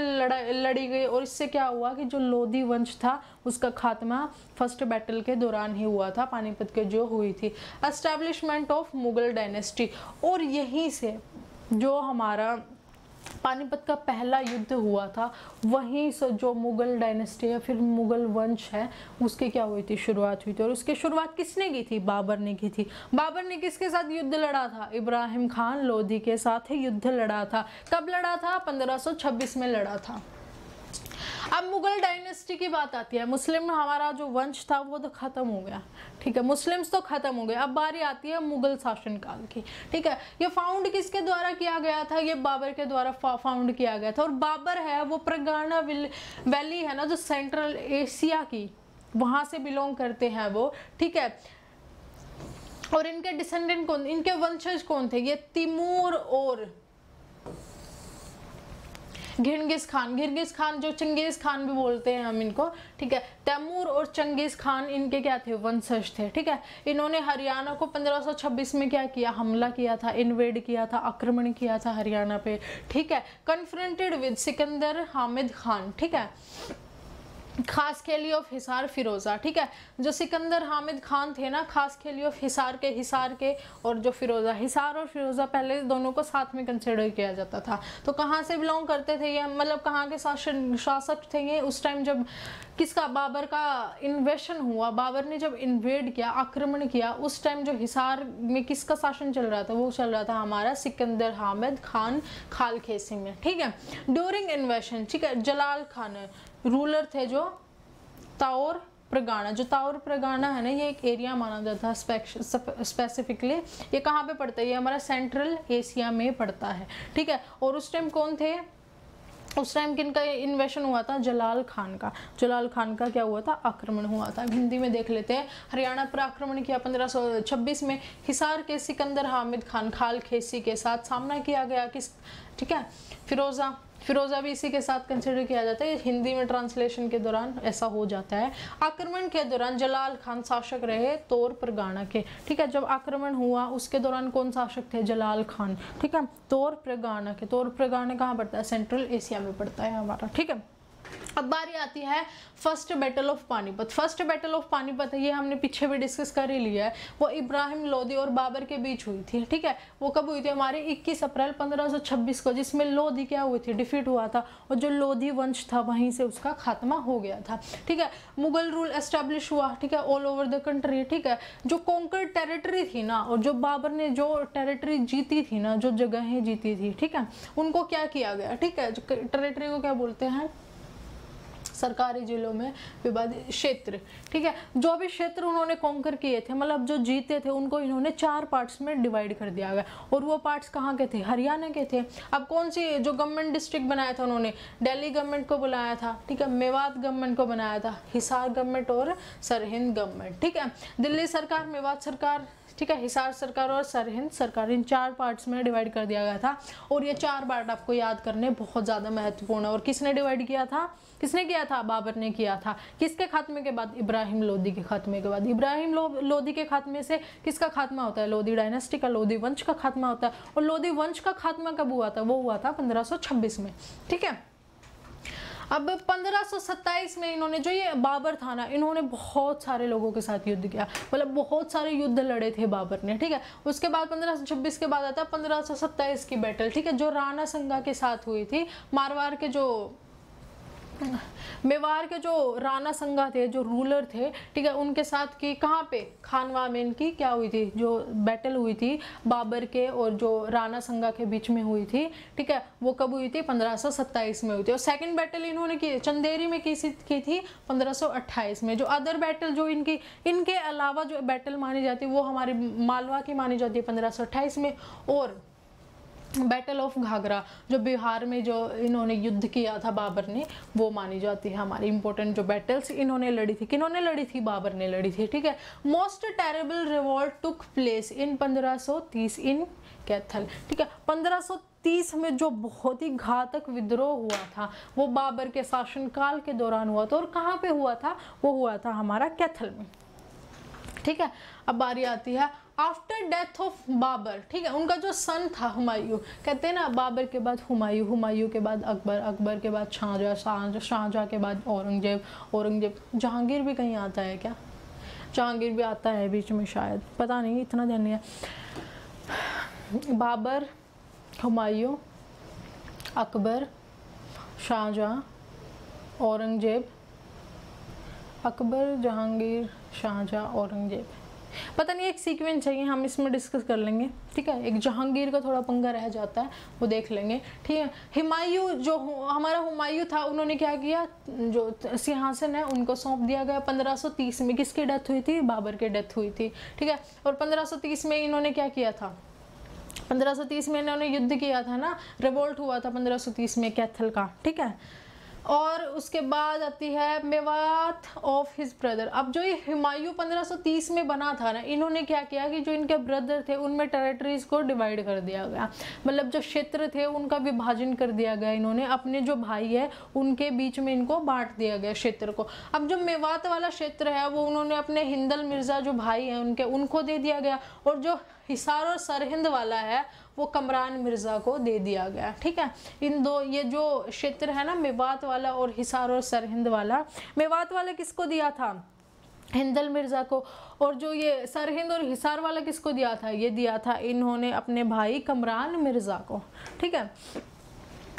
लड़ी गई। और इससे क्या हुआ कि जो लोधी वंश था उसका खात्मा फर्स्ट बैटल के दौरान ही हुआ था, पानीपत के जो हुई थी। Establishment of Mughal dynasty. और यहीं से जो हमारा पानीपत का पहला युद्ध हुआ था, वहीं से जो मुगल डायनेस्टी या फिर मुगल वंश है उसकी क्या हुई थी? शुरुआत हुई थी। और उसकी शुरुआत किसने की थी? बाबर ने की थी। बाबर ने किसके साथ युद्ध लड़ा था? इब्राहिम खान लोधी के साथ ही युद्ध लड़ा था। कब लड़ा था? 1526 में लड़ा था। अब मुगल डायनेस्टी की बात आती है। मुस्लिम हमारा जो वंश था वो तो खत्म हो गया। ठीक है, मुस्लिम्स तो खत्म हो गए। अब बारी आती है मुगल शासनकाल की। ठीक है, ये फाउंड किसके द्वारा किया गया था? ये बाबर के द्वारा फाउंड किया गया था। और बाबर है वो परगाना वैली है ना, जो सेंट्रल एशिया की, वहां से बिलोंग करते हैं वो। ठीक है, और इनके डिसेंडेंट कौन, इनके वंशज कौन थे? ये तिमूर और घिंगिस खान जो चंगेज खान भी बोलते हैं हम इनको, ठीक है। तैमूर और चंगेज खान इनके क्या थे, वंशज थे, ठीक है। इन्होंने हरियाणा को 1526 में क्या किया, हमला किया था, इन्वेड किया था, आक्रमण किया था हरियाणा पे, ठीक है। कन्फ्रंटेड विद सिकंदर हामिद खान, ठीक है, खास खेली ऑफ हिसार फिरोजा, ठीक है। जो सिकंदर हामिद खान थे ना, खास खेली ऑफ हिसार के और जो फिरोजा, हिसार और फिरोजा पहले दोनों को साथ में कंसिडर किया जाता था। तो कहाँ से बिलोंग करते थे ये, मतलब कहाँ के शासक थे ये उस टाइम जब किसका, बाबर का इन्वेशन हुआ, बाबर ने जब इन्वेड किया, आक्रमण किया, उस टाइम जो हिसार में किसका शासन चल रहा था, वो चल रहा था हमारा सिकंदर हामिद खान खालखेसी में, ठीक है। ड्यूरिंग इन्वेशन, ठीक है, जलाल खान रूलर थे जो ताउर परगाना, जो ताउर परगाना है ना, ये एक एरिया माना जाता है स्पेसिफिकली। ये कहाँ पे पड़ता है, ये हमारा सेंट्रल एशिया में पड़ता है, ठीक है। और उस टाइम कौन थे, उस टाइम किनका इन्वेशन हुआ था, जलाल खान का। जलाल खान का क्या हुआ था, आक्रमण हुआ था। हिंदी में देख लेते हैं। हरियाणा पर आक्रमण किया 1526 में, हिसार के सिकंदर हामिद खान खालखेसी के साथ सामना किया गया किस, ठीक है, फिरोजा भी इसी के साथ कंसिडर किया जाता है। हिंदी में ट्रांसलेशन के दौरान ऐसा हो जाता है। आक्रमण के दौरान जलाल खान शासक रहे तौर परगाना के, ठीक है। जब आक्रमण हुआ उसके दौरान कौन शासक थे, जलाल खान, ठीक है। तौर परगाना के, तौर परगाना कहाँ पड़ता है, सेंट्रल एशिया में पड़ता है हमारा, ठीक है। अब बारी आती है first battle of Panipat. First battle of Panipat ये हमने पीछे भी डिस्कस कर ही लिया है। वो इब्राहिम लोदी और बाबर के बीच हुई थी, ठीक है। वो कब हुई थी, हमारे 21 अप्रैल 1526 को, जिसमें लोदी क्या हुई थी, डिफीट हुआ था। और जो लोधी वंश था वहीं से उसका खात्मा हो गया था, ठीक है। मुगल रूल एस्टेब्लिश हुआ, ठीक है, ऑल ओवर द कंट्री, ठीक है। जो कॉन्कर्ड टेरिटरी थी ना, और जो बाबर ने जो टेरिटरी जीती थी ना, जो जगहें जीती थी, ठीक है, उनको क्या किया गया, ठीक है। टेरिटरी को क्या बोलते हैं, सरकारी जिलों में विभाजित क्षेत्र, ठीक है। जो भी क्षेत्र उन्होंने कॉन्कर किए थे, मतलब जो जीते थे, उनको इन्होंने 4 पार्ट्स में डिवाइड कर दिया गया। और वो पार्ट्स कहाँ के थे, हरियाणा के थे। अब कौन सी जो गवर्नमेंट डिस्ट्रिक्ट बनाया था उन्होंने, दिल्ली गवर्नमेंट को बुलाया था, ठीक है, मेवात गवर्नमेंट को बनाया था, हिसार गवर्नमेंट और सरहिंद गवर्नमेंट, ठीक है। दिल्ली सरकार, मेवात सरकार, ठीक है, हिसार सरकार और सरहिंद सरकार, इन 4 पार्ट्स में डिवाइड कर दिया गया था। और ये 4 पार्ट आपको याद करने बहुत ज़्यादा महत्वपूर्ण है। और किसने डिवाइड किया था, किसने किया था, बाबर ने किया था। किसके खात्मे के बाद, इब्राहिम लोदी के खात्मे के बाद। इब्राहिम लोदी के खात्मे से किसका खात्मा होता है, लोदी डायनेस्टी का, लोदी वंश का खात्मा होता है। और लोदी वंश का खात्मा कब हुआ था, वो हुआ था 1526 में, ठीक है। अब 1527 में इन्होंने, जो ये बाबर था ना, इन्होंने बहुत सारे लोगों के साथ युद्ध किया, मतलब बहुत सारे युद्ध लड़े थे बाबर ने, ठीक है। उसके बाद 1526 के बाद आता है 1527 की बैटल, ठीक है, जो राणा संगा के साथ हुई थी। मारवाड़ के जो मेवाड़ के जो राणा संगा थे, जो रूलर थे, ठीक है, उनके साथ की, कहाँ पे, खानवा में इनकी क्या हुई थी, जो बैटल हुई थी बाबर के और जो राणा संगा के बीच में हुई थी, ठीक है। वो कब हुई थी, 1527 में हुई थी। और सेकंड बैटल इन्होंने की चंदेरी में की थी 1528 में। जो अदर बैटल जो इनके अलावा जो बैटल मानी जाती है, वो हमारी मालवा की मानी जाती है 1528 में। और बैटल ऑफ घाघरा जो बिहार में जो इन्होंने युद्ध किया था बाबर ने, वो मानी जाती है हमारी इंपॉर्टेंट जो बैटल्स इन्होंने लड़ी थी। किन्होंने लड़ी थी, बाबर ने लड़ी थी, ठीक है। Most terrible revolt took place in 1530 इन कैथल, ठीक है। 1530 में जो बहुत ही घातक विद्रोह हुआ था, वो बाबर के शासनकाल के दौरान हुआ था। और कहाँ पे हुआ था, वो हुआ था हमारा कैथल में, ठीक है। अब बारी आती है आफ्टर डेथ ऑफ बाबर, ठीक है। उनका जो सन था हुमायूं, कहते हैं ना बाबर के बाद हुमायूं, हुमायूं के बाद अकबर, अकबर के बाद शाहजहां, शाहजहां के बाद औरंगजेब, औरंगजेब, जहांगीर भी कहीं आता है क्या, जहांगीर भी आता है बीच में शायद, पता नहीं, इतना ध्यान नहीं है। बाबर, हुमायूं, अकबर, शाहजहां, औरंगजेब, अकबर, जहांगीर, शाहजहां, औरंगजेब, पता नहीं, एक सीक्वेंस चाहिए, हम इसमें डिस्कस कर लेंगे, ठीक है। एक जहांगीर का थोड़ा पंगा रह जाता है, वो देख लेंगे, ठीक है। हुमायूं, जो हमारा हुमायूं था, उन्होंने क्या किया, जो सिंहासन है उनको सौंप दिया गया 1530 में। किसकी डेथ हुई थी, बाबर की डेथ हुई थी, ठीक है। और 1530 में इन्होंने क्या किया था, 1530 में इन्होंने युद्ध किया था ना, रिवोल्ट हुआ था 1530 में कैथल का, ठीक है। और उसके बाद आती है मेवात ऑफ हिज ब्रदर। अब जो ये हुमायूं 1530 में बना था ना, इन्होंने क्या किया कि जो इनके ब्रदर थे उनमें टेरिटरीज को डिवाइड कर दिया गया, मतलब जो क्षेत्र थे उनका विभाजन कर दिया गया। इन्होंने अपने जो भाई है उनके बीच में इनको बांट दिया गया क्षेत्र को। अब जो मेवात वाला क्षेत्र है वो उन्होंने अपने हिंदल मिर्जा जो भाई हैं उनको दे दिया गया, और जो हिसार और सरहिंद वाला है वो कमरान मिर्जा को दे दिया गया। ठीक है, इन दो ये जो क्षेत्र है ना, मेवात वाला और हिसार और सरहिंद वाला, मेवात वाला किसको दिया था? हिंदल मिर्जा को। और जो ये सरहिंद और हिसार वाला किसको दिया था? ये दिया था इन्होंने अपने भाई कमरान मिर्जा को। ठीक है,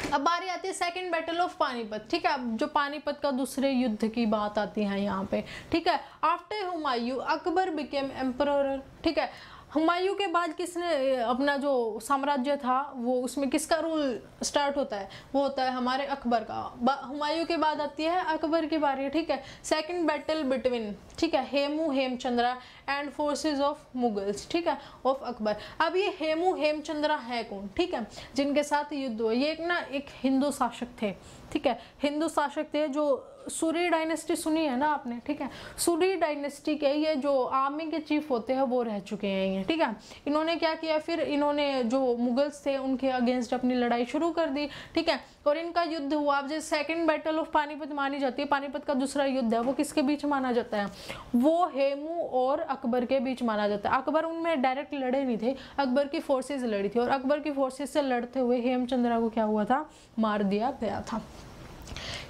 अब बारी आती है सेकंड बैटल ऑफ पानीपत। ठीक है, अब जो पानीपत का दूसरे युद्ध की बात आती है यहाँ पे। ठीक है, after Humayun Akbar became emperor. ठीक है, हुमायूं के बाद किसने अपना जो साम्राज्य था वो उसमें किसका रूल स्टार्ट होता है? वो होता है हमारे अकबर का। हुमायूं के बाद आती है अकबर की बारी। ठीक है, सेकंड बैटल बिटवीन, ठीक है, Hemu Hemchandra and forces of Mughals. ठीक है, ऑफ अकबर। अब ये हेमू हेमचंद्रा है कौन? ठीक है, जिनके साथ युद्ध हुआ, ये एक हिंदू शासक थे। ठीक है, हिंदू शासक थे जो सूरी डायनेस्टी सुनी है ना आपने? ठीक है, सूरी डायनेस्टी के ये जो आर्मी के चीफ होते हैं वो रह चुके हैं ये। ठीक है, इन्होंने क्या किया, फिर इन्होंने जो मुगल्स थे उनके अगेंस्ट अपनी लड़ाई शुरू कर दी। ठीक है, और इनका युद्ध हुआ। अब जैसे सेकंड बैटल ऑफ पानीपत मानी जाती है, पानीपत का दूसरा युद्ध है, वो किसके बीच माना जाता है? वो हेमू और अकबर के बीच माना जाता है। अकबर उनमें डायरेक्ट लड़े नहीं थे, अकबर की फोर्सेज लड़ी थी, और अकबर की फोर्सेज से लड़ते हुए हेमचंद्रा को क्या हुआ था? मार दिया गया था।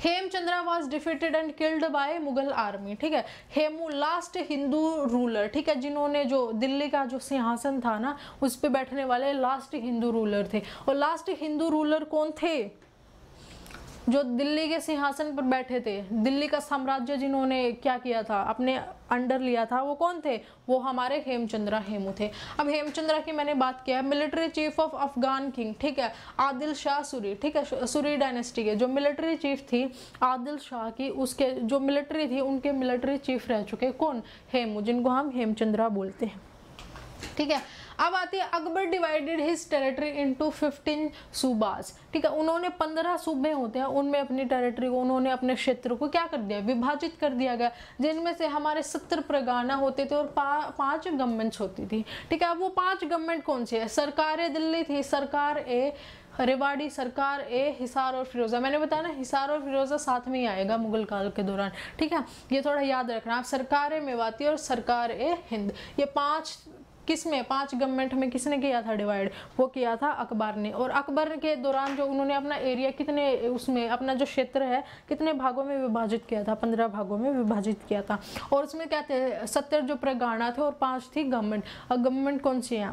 Hemchandra was defeated and killed by Mughal army. ठीक है, हेमू लास्ट हिंदू रूलर, ठीक है, जिन्होंने जो दिल्ली का जो सिंहासन था ना उस पे बैठने वाले लास्ट हिंदू रूलर थे। और लास्ट हिंदू रूलर कौन थे? जो दिल्ली के सिंहासन पर बैठे थे, दिल्ली का साम्राज्य जिन्होंने क्या किया था, अपने अंडर लिया था, वो कौन थे? वो हमारे हेमचंद्रा हेमू थे। अब हेमचंद्रा की मैंने बात किया है, military chief of Afghan king. ठीक है, आदिल शाह सूरी। ठीक है, सूरी डायनेस्टी के जो मिलिट्री चीफ थी आदिल शाह की, उसके जो मिलिट्री थी उनके मिलिट्री चीफ रह चुके कौन? हेमू, जिनको हम हेमचंद्रा बोलते हैं। ठीक है, अब आती है Akbar divided his territory into 15 subas. ठीक है, उन्होंने 15 सूबे होते हैं, उनमें अपनी टेरिटरी को, उन्होंने अपने क्षेत्र को क्या कर दिया? विभाजित कर दिया गया, जिनमें से हमारे 70 परगना होते थे और 5 गवर्नमेंट्स होती थी। ठीक है, अब वो 5 गवर्नमेंट कौन सी है? सरकार ए दिल्ली थी, सरकार ए रेवाड़ी, सरकार ए हिसार और फिरोजा। मैंने बताया ना हिसार और फिरोजा साथ में ही आएगा मुगल काल के दौरान। ठीक है, ये थोड़ा याद रखना आप। सरकार ए मेवाती और सरकार ए हिंद, ये 5 किसमें? 5 गवर्नमेंट में किसने किया था डिवाइड? वो किया था अकबर ने। और अकबर के दौरान जो उन्होंने अपना एरिया कितने, उसमें अपना जो क्षेत्र है कितने भागों में विभाजित किया था? 15 भागों में विभाजित किया था। और उसमें क्या थे? 70 जो परगना थे और 5 थी गवर्नमेंट। अब गवर्नमेंट कौन सी है?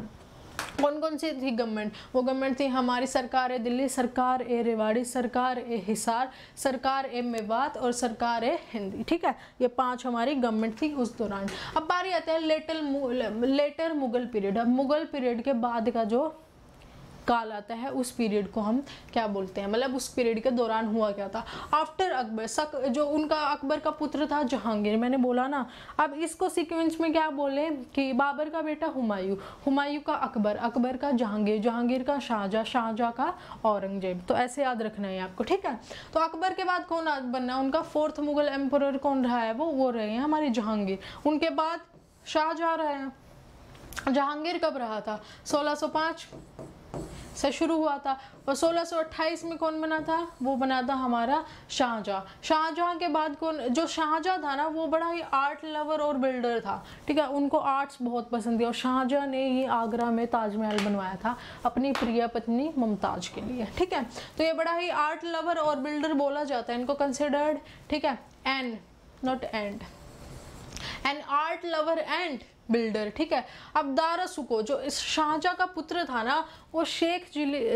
कौन कौन सी थी गवर्नमेंट? वो गवर्नमेंट थी हमारी सरकार ए दिल्ली, सरकार ए रेवाड़ी, सरकार ए हिसार, सरकार ए मेवात और सरकार ए हिंदी। ठीक है, ये 5 हमारी गवर्नमेंट थी उस दौरान। अब बारी आता है लेटर मुगल पीरियड। अब मुगल पीरियड के बाद का जो काल आता है उस पीरियड को हम क्या बोलते हैं? मतलब उस पीरियड के दौरान हुआ क्या था? आफ्टर अकबर, जो उनका अकबर का पुत्र था जहांगीर, मैंने बोला ना। अब इसको सीक्वेंस में क्या बोले कि बाबर का बेटा हुमायूं, हुमायूं का अकबर, अकबर का जहांगीर, जहांगीर का शाहजहां, शाहजहां का औरंगजेब। तो ऐसे याद रखना है आपको। ठीक है, तो अकबर के बाद कौन बनना? उनका 4th मुगल एम्परर कौन रहा है? वो रहे हैं हमारे जहांगीर। उनके बाद शाहजहां रहे हैं। जहांगीर कब रहा था? 1605 से शुरू हुआ था, और 1628 में कौन बना था? वो बना था हमारा शाहजहां। शाहजहां के बाद कौन? जो शाहजहां था ना वो बड़ा ही आर्ट लवर और बिल्डर था। ठीक है, उनको आर्ट्स बहुत पसंद थी, और शाहजहां ने ही आगरा में ताजमहल बनवाया था अपनी प्रिय पत्नी मुमताज के लिए। ठीक है, तो ये बड़ा ही आर्ट लवर और बिल्डर बोला जाता है इनको, कंसिडर्ड। ठीक है, an not and, an art lover and builder. ठीक है, अब दारा सुको जो इस शाहजहां का पुत्र था ना, वो शेख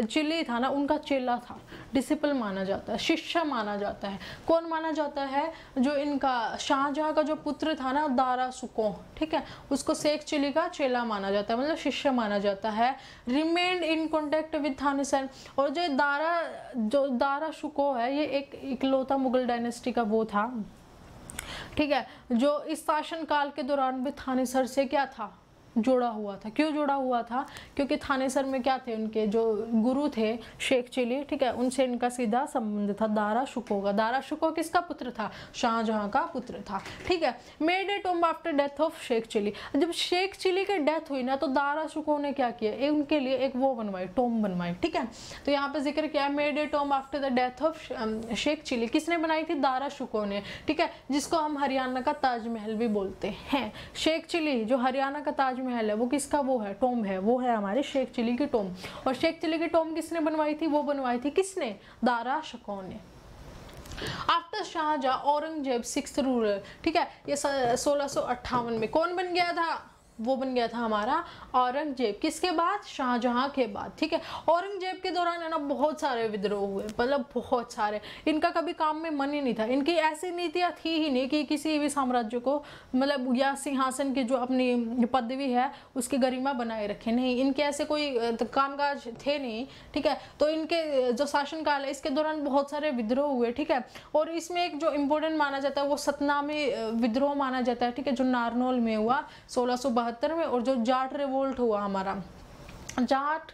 चिली था ना, उनका चेला था, डिसिपल माना जाता है, शिष्य माना जाता है। कौन माना जाता है? जो इनका शाहजहां का जो पुत्र था ना दारा सुको, ठीक है, उसको शेख चिली का चेला माना जाता है, मतलब शिष्य माना जाता है। Remained in contact with Thanesar. और जो दारा सुको है ये एक इकलौता मुगल डायनेस्टी का वो था, ठीक है, जो इस शासन काल के दौरान भी थानेसर से क्या था? जोड़ा हुआ था। क्यों जोड़ा हुआ था? क्योंकि थानेसर में क्या थे, उनके जो गुरु थे शेख चिली, ठीक है, उनसे इनका सीधा संबंध था दारा शुको का। दारा शुको किसका पुत्र था? शाहजहां का पुत्र था, ठीक है। Made a tomb after death of Sheikh Chilli. जब शेख चिली की डेथ हुई ना तो दारा शुको ने क्या किया, उनके लिए एक वो बनवाई, टॉम्ब बनवाई, ठीक है। तो यहाँ पे जिक्र किया made a tomb after the death of Sheikh Chilli. किसने बनाई थी? दारा शुको ने, ठीक है, जिसको हम हरियाणा का ताजमहल भी बोलते हैं। शेख चिली जो हरियाणा का ताजमहल है वो किसका वो है, टॉम्ब है, वो है हमारे शेख चिली की टॉम्ब। और शेख चिली की टॉम्ब किसने बनवाई थी? वो बनवाई थी किसने? दारा शुको ने। After Shahjahan Aurangzeb 6th ruler, ठीक है, ये 1658 में कौन बन गया था? वो बन गया था हमारा औरंगजेब। किसके बाद? शाहजहां के बाद, ठीक है। औरंगजेब के दौरान है ना बहुत सारे विद्रोह हुए, मतलब बहुत सारे। इनका कभी काम में मन ही नहीं था। इनकी ऐसी नीतियां थी ही नहीं कि किसी भी साम्राज्य को मतलब या सिंहासन की जो अपनी पदवी है उसकी गरिमा बनाए रखे, नहीं, इनके ऐसे कोई कामकाज थे नहीं, ठीक है। तो इनके जो शासनकाल है इसके दौरान बहुत सारे विद्रोह हुए, ठीक है। और इसमें एक जो इम्पोर्टेंट माना जाता है वो सतनामी विद्रोह माना जाता है, ठीक है, जो नारनौल में हुआ 1672 में। और जो जाट रिवोल्ट हुआ हमारा, जाट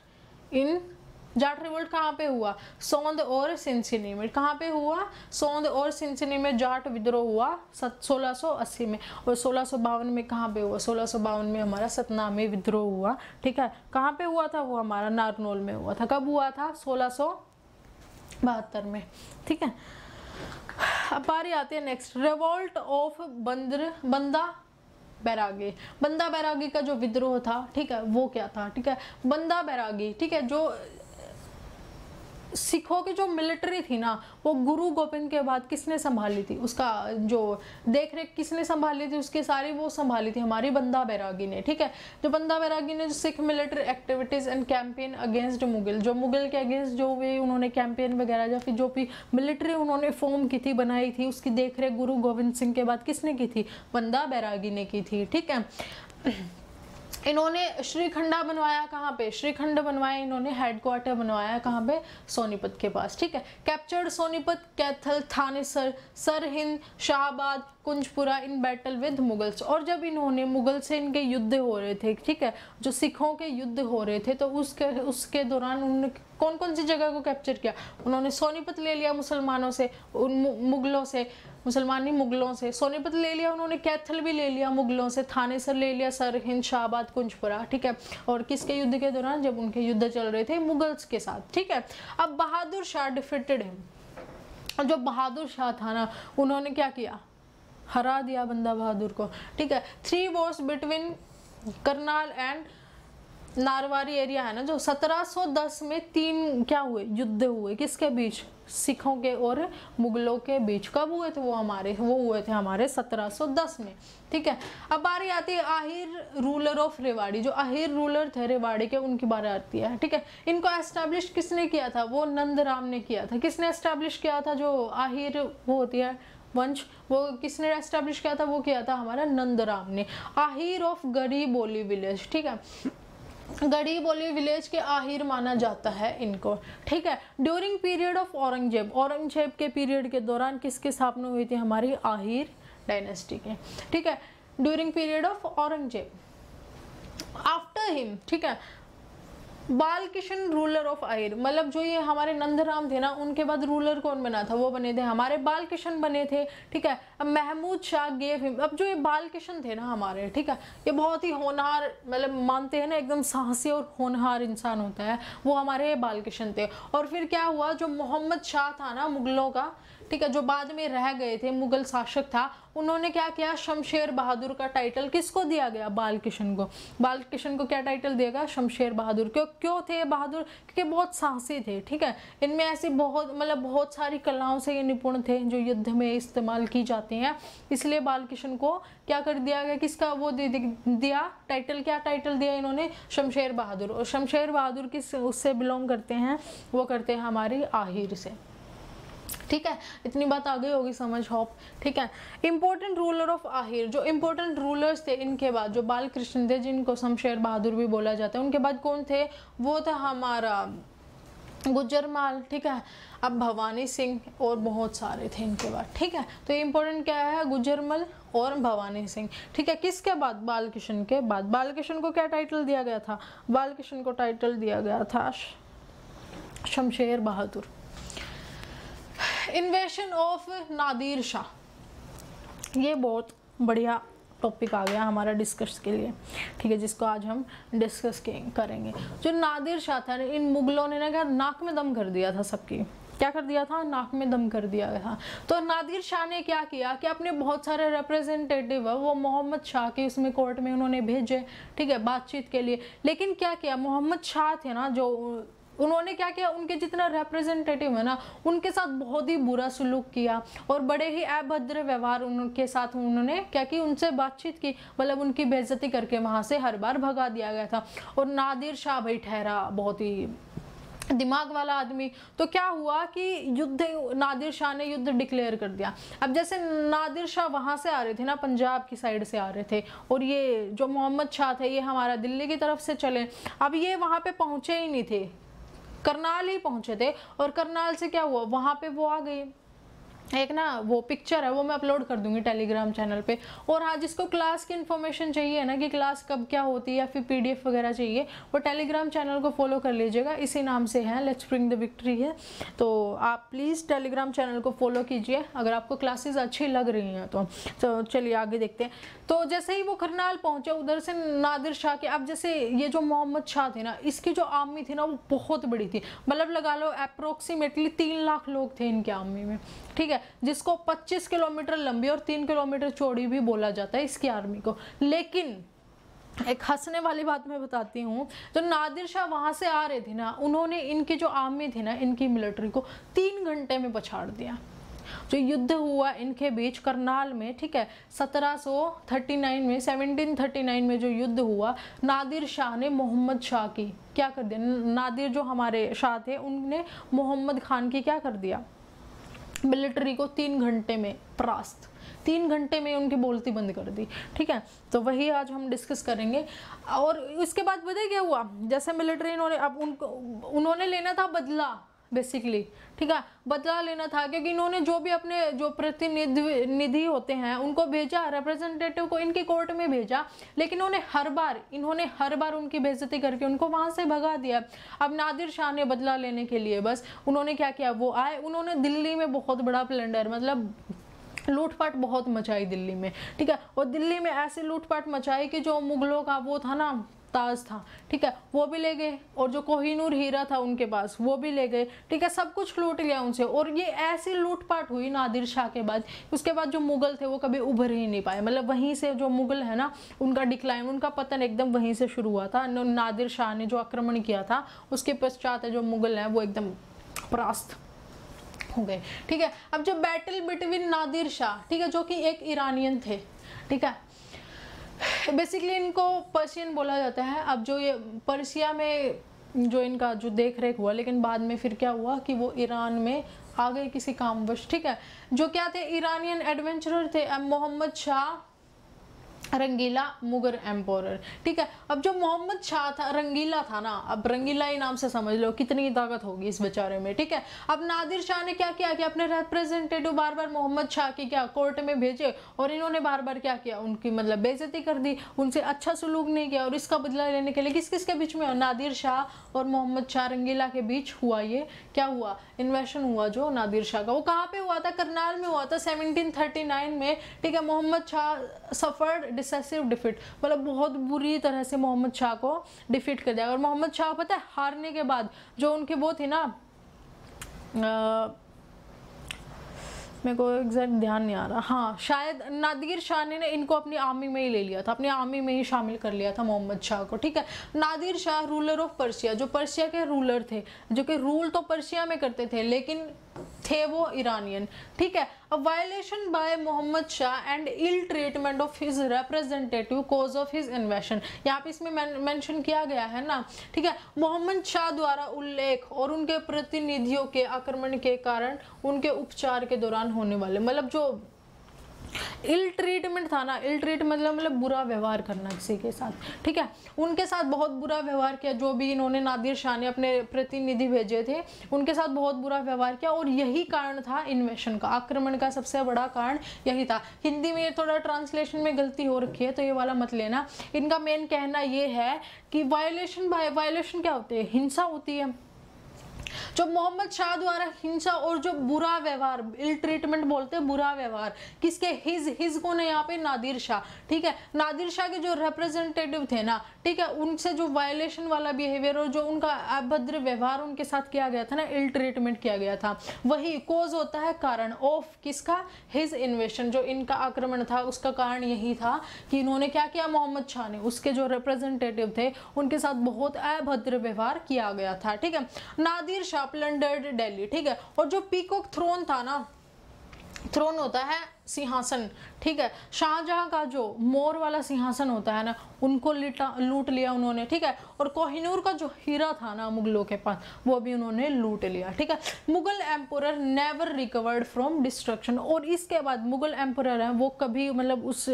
रिवोल्ट कहाँ पे हुआ? सोंद और सिंसिनी में। कहाँ पे हुआ? सोंद और सिंसिनी में जाट विद्रोह हुआ 1680 में। और 1652 में कहाँ पे हुआ? 1652 में हमारा सतनामी विद्रोह हुआ, ठीक है। कहाँ पे हुआ था? वो हमारा नारनौल में हुआ था। कब हुआ था? 1672 में, ठीक है। अब बारी आती है नेक्स्ट, रिवोल्ट ऑफ बंदा बैरागी। बंदा बैरागी का जो विद्रोह था, ठीक है, वो क्या था, ठीक है। बंदा बैरागी, ठीक है, जो सिखों की जो मिलिट्री थी ना वो गुरु गोबिंद के बाद किसने संभाली थी? उसका जो देखरेख किसने संभाली थी? उसकी सारी वो संभाली थी हमारी बंदा बैरागी ने, ठीक है। जो बंदा बैरागी ने जो Sikh military activities and campaign against Mughal, जो मुगल के अगेंस्ट जो भी उन्होंने कैंपेन वगैरह या फिर जो भी मिलिट्री उन्होंने फॉर्म की थी, बनाई थी, उसकी देखरेख गुरु गोविंद सिंह के बाद किसने की थी? बंदा बैरागी ने की थी, ठीक है। इन्होंने श्रीखंडा बनवाया कहाँ पे? श्रीखंड बनवाया इन्होंने, हेडक्वार्टर बनवाया कहाँ पे? सोनीपत के पास, ठीक है। Captured Sonipat, Kaithal, Thanesar, Sirhind, Shahabad, Kunjpura in battle with Mughals. और जब इन्होंने मुगल से इनके युद्ध हो रहे थे, ठीक है, जो सिखों के युद्ध हो रहे थे, तो उसके दौरान उन्होंने कौन कौन सी जगह को कैप्चर किया? उन्होंने सोनीपत ले लिया मुसलमानों से, मुगलों से, मुसलमानी मुगलों से सोनीपत ले लिया उन्होंने, कैथल भी ले लिया मुगलों से, थानेसर ले लिया, सरहिंद, शाहबाद, कुंजपुरा, ठीक है। और किसके युद्ध के दौरान? जब उनके युद्ध चल रहे थे मुगल्स के साथ, ठीक है। अब बहादुर शाह डिफीटेड हिम। जो बहादुर शाह था ना उन्होंने क्या किया? हरा दिया बंदा बहादुर को, ठीक है। 3 wars between Karnal and Narwari area है ना, जो 1710 में 3 क्या हुए? युद्ध हुए। किसके बीच? सिखों के और मुगलों के बीच। कब हुए थे? वो हुए थे हमारे 1710 में, ठीक है। अब बारी आती है आहिर रूलर ऑफ रेवाड़ी। जो आहिर रूलर थे रेवाड़ी के, उनकी बारी आती है, ठीक है। इनको एस्टैब्लिश किसने किया था? वो नंदराम ने किया था। किसने एस्टैब्लिश किया था? जो आहिर वो होती है वंश, वो किसने एस्टैब्लिश किया था? वो किया था हमारा नंदराम ने। आहिर ऑफ गढ़ी बोली विलेज, ठीक है, गढ़ी बोली विलेज के आहिर माना जाता है इनको, ठीक है। ड्यूरिंग पीरियड ऑफ औरंगजेब के पीरियड के दौरान किसकी स्थापना हुई थी? हमारी आहिर डायनेस्टी के, ठीक है, during period of Aurangzeb. After him, ठीक है, बालकिशन रूलर ऑफ आहिर, मतलब जो ये हमारे नंदराम थे ना उनके बाद रूलर कौन बना था? वो बने थे हमारे बालकिशन बने थे, ठीक है। अब महमूद शाह गेव हिम। अब जो ये बालकिशन थे ना हमारे, ठीक है, ये बहुत ही होनहार, मतलब मानते हैं ना एकदम साहसी और होनहार इंसान होता है, वो हमारे बालकिशन थे। और फिर क्या हुआ? जो मोहम्मद शाह था ना मुगलों का, ठीक है, जो बाद में रह गए थे, मुगल शासक था, उन्होंने क्या किया? शमशेर बहादुर का टाइटल किसको दिया गया? बालकिशन को। बालकिशन को क्या टाइटल दिया गया? शमशेर बहादुर। क्यों थे बहादुर? क्योंकि बहुत साहसी थे, ठीक है। इनमें ऐसी बहुत सारी कलाओं से ये निपुण थे जो युद्ध में इस्तेमाल की जाती हैं, इसलिए बालकिशन को क्या कर दिया गया? किसका वो दिया टाइटल? क्या टाइटल दिया इन्होंने? शमशेर बहादुर। और शमशेर बहादुर किस उससे बिलोंग करते हैं? वो करते हैं हमारी आहिर से, ठीक है। इतनी बात आ गई होगी समझ, होप, ठीक है। इंपॉर्टेंट रूलर ऑफ आहिर, जो इंपॉर्टेंट रूलर्स थे इनके बाद, जो बालकृष्ण थे जिनको शमशेर बहादुर भी बोला जाता है, उनके बाद कौन थे? वो था हमारा गुजरमाल, ठीक है। अब भवानी सिंह और बहुत सारे थे इनके बाद, ठीक है। तो ये इंपॉर्टेंट क्या है, गुजरमल और भवानी सिंह, ठीक है। किसके बाद, बालकृष्ण के बाद। बालकृष्ण को क्या टाइटल दिया गया था, बालकृष्ण को टाइटल दिया गया था शमशेर बहादुर। इन्वेशन ऑफ नादिर शाह, ये बहुत बढ़िया टॉपिक आ गया हमारा डिस्कस के लिए, ठीक है, जिसको आज हम डिस्कस करेंगे। जो नादिर शाह था, इन मुगलों ने ना क्या नाक में दम कर दिया था सबकी, क्या कर दिया था, नाक में दम कर दिया था। तो नादिर शाह ने क्या किया कि अपने बहुत सारे रिप्रेजेंटेटिव है वो मोहम्मद शाह के उसमें कोर्ट में उन्होंने भेजे, ठीक है, बातचीत के लिए। लेकिन क्या किया, मोहम्मद शाह थे ना जो, उन्होंने क्या किया, उनके जितना रिप्रेजेंटेटिव है ना उनके साथ बहुत ही बुरा सलूक किया और बड़े ही अभद्र व्यवहार उनके साथ उन्होंने क्या की, उनसे बातचीत की, मतलब उनकी बेइज्जती करके वहां से हर बार भगा दिया गया था। और नादिर शाह भाई ठहरा बहुत ही दिमाग वाला आदमी। तो क्या हुआ कि युद्ध, नादिर शाह ने युद्ध डिक्लेयर कर दिया। अब जैसे नादिर शाह वहां से आ रहे थे ना, पंजाब की साइड से आ रहे थे, और ये जो मोहम्मद शाह थे ये हमारा दिल्ली की तरफ से चले। अब ये वहां पे पहुंचे ही नहीं थे, करनाल ही पहुंचे थे। और करनाल से क्या हुआ, वहां पे वो आ गए, एक ना वो पिक्चर है वो मैं अपलोड कर दूंगी टेलीग्राम चैनल पे। और हाँ, जिसको क्लास की इन्फॉर्मेशन चाहिए ना कि क्लास कब क्या होती है या फिर पीडीएफ वगैरह चाहिए, वो टेलीग्राम चैनल को फॉलो कर लीजिएगा, इसी नाम से है, लेट्स ब्रिंग द विक्ट्री है। तो आप प्लीज़ टेलीग्राम चैनल को फॉलो कीजिए अगर आपको क्लासेस अच्छी लग रही हैं तो चलिए आगे देखते हैं। तो जैसे ही वो करनाल पहुंचे, उधर से नादिर शाह के, अब जैसे ये जो मोहम्मद शाह थे ना, इसकी जो आर्मी थी ना वो बहुत बड़ी थी, मतलब लगा लो अप्रोक्सीमेटली 3 लाख लोग थे इनके आर्मी में, ठीक है, जिसको 25 किलोमीटर लंबी और 3 किलोमीटर चौड़ी भी बोला जाता है इसकी आर्मी को। लेकिन एक हंसने वाली बात मैं बताती हूँ, जो नादिर शाह वहां से आ रहे थे ना, उन्होंने इनकी जो आर्मी थी ना, इनकी मिलिट्री को 3 घंटे में पछाड़ दिया। जो युद्ध हुआ इनके बीच करनाल में, ठीक है, 1739 में जो युद्ध हुआ, नादिर शाह ने मोहम्मद शाह की क्या कर दिया, नादिर जो हमारे शाह थे उनने मोहम्मद खान की क्या कर दिया, मिलिट्री को 3 घंटे में परास्त, 3 घंटे में उनकी बोलती बंद कर दी, ठीक है। तो वही आज हम डिस्कस करेंगे। और इसके बाद पता है क्या हुआ, जैसे मिलिट्री इन्होंने, अब उन्होंने लेना था बदला बेसिकली, ठीक है, बदला लेना था, क्योंकि इन्होंने जो भी अपने जो प्रतिनिधि होते हैं उनको भेजा, रिप्रेजेंटेटिव को इनकी कोर्ट में भेजा, लेकिन इन्होंने हर बार उनकी बेइज्जती करके उनको वहां से भगा दिया। अब नादिर शाह ने बदला लेने के लिए बस उन्होंने क्या किया, वो आए, उन्होंने दिल्ली में बहुत बड़ा प्लंडर, मतलब लूटपाट बहुत मचाई दिल्ली में, ठीक है। और दिल्ली में ऐसी लूटपाट मचाई कि जो मुगलों का वो था ना ताज था, ठीक है, वो भी ले गए, और जो कोहिनूर हीरा था उनके पास वो भी ले गए, ठीक है, सब कुछ लूट लिया उनसे। और ये ऐसी लूटपाट हुई नादिर शाह के बाद, उसके बाद जो मुगल थे वो कभी उभर ही नहीं पाए, मतलब वहीं से जो मुगल है ना उनका डिक्लाइन, उनका पतन एकदम वहीं से शुरू हुआ था। नादिर शाह ने जो आक्रमण किया था उसके पश्चात जो मुगल हैं वो एकदम परास्त हो गए, ठीक है। अब जो बैटल बिटवीन नादिर शाह, ठीक है, जो कि एक ईरानियन थे, ठीक है, बेसिकली इनको पर्शियन बोला जाता है। अब जो ये पर्शिया में जो इनका जो देख रेख हुआ, लेकिन बाद में फिर क्या हुआ कि वो ईरान में आ गए किसी कामवश, ठीक है। जो क्या थे, ईरानियन एडवेंचरर थे। अब मोहम्मद शाह रंगीला मुगल एम्पोरर, ठीक है। अब जो मोहम्मद शाह था, रंगीला था ना, अब रंगीला ही नाम से समझ लो कितनी ताकत होगी इस बेचारे में, ठीक है। अब नादिर शाह ने क्या किया कि अपने रिप्रेजेंटेटिव बार बार मोहम्मद शाह की क्या कोर्ट में भेजे, और इन्होंने बार बार क्या किया, उनकी मतलब बेइज्जती कर दी, उनसे अच्छा सलूक नहीं किया। और इसका बदला लेने के लिए किस किस के बीच में, नादिर शाह और मोहम्मद शाह रंगीला के बीच हुआ, ये क्या हुआ, इन्वेशन हुआ जो नादिर शाह का। वो कहाँ पे हुआ था, करनाल में हुआ था 1739 में, ठीक है। Mohammad Shah suffered decisive defeat, मतलब बहुत बुरी तरह से मोहम्मद शाह को डिफीट कर दिया। और मोहम्मद शाह पता है हारने के बाद जो उनके वो थे ना, मेरे को एग्जैक्ट ध्यान नहीं आ रहा, हाँ शायद नादिर शाह ने इनको अपनी आर्मी में ही ले लिया था, अपनी आर्मी में ही शामिल कर लिया था मोहम्मद शाह को, ठीक है। Nadir Shah ruler of Persia, जो पर्शिया के रूलर थे, जो कि रूल तो पर्शिया में करते थे लेकिन थे वो ईरानियन, ठीक है। A violation by Mohammad Shah and ill treatment of his representative cause of his invasion, यहाँ पे इसमें मेंशन किया गया है ना, ठीक है। मोहम्मद शाह द्वारा उल्लेख और उनके प्रतिनिधियों के आक्रमण के कारण उनके उपचार के दौरान होने वाले, मतलब जो इल ट्रीटमेंट था ना, इल ट्रीट मतलब बुरा व्यवहार करना किसी के साथ, ठीक है। उनके साथ बहुत बुरा व्यवहार किया, जो भी इन्होंने नादिर शाह ने अपने प्रतिनिधि भेजे थे उनके साथ बहुत बुरा व्यवहार किया, और यही कारण था इन्वेशन का, आक्रमण का सबसे बड़ा कारण यही था। हिंदी में थोड़ा ट्रांसलेशन में गलती हो रखी है तो ये वाला मत लेना। इनका मेन कहना ये है कि वायलेशन क्या होती है, हिंसा होती है। जो मोहम्मद शाह द्वारा हिंसा और जो बुरा व्यवहार, इल ट्रीटमेंट बोलते हैं बुरा व्यवहार, किसके, हिज कौन है यहाँ पे, नादिर शाह, ठीक है। नादिर शाह के जो रिप्रेजेंटेटिव थे ना, ठीक है, उनसे जो वायलेशन वाला बिहेवियर और जो उनका अभद्र व्यवहार उनके साथ किया गया था ना, इल ट्रीटमेंट किया गया था, वही कॉज होता है, कारण ऑफ किसका, हिज इन्वेशन, जो इनका आक्रमण था उसका कारण यही था कि इन्होंने क्या किया, मोहम्मद शाह ने उसके जो रिप्रेजेंटेटिव थे उनके साथ बहुत अभद्र व्यवहार किया गया था, ठीक है। नादिर शाह प्लंडर्ड दिल्ली, ठीक है। और जो पीकॉक थ्रोन था ना, थ्रोन होता है सिंहासन, ठीक है, शाहजहां का जो मोर वाला सिंहासन होता है ना, उनको लूट लिया उन्होंने, ठीक है। और कोहिनूर का जो हीरा था ना मुगलों के पास, वो भी उन्होंने लूट लिया, ठीक है। Mughal emperor never recovered from destruction, और इसके बाद मुगल एम्परर है वो कभी मतलब उस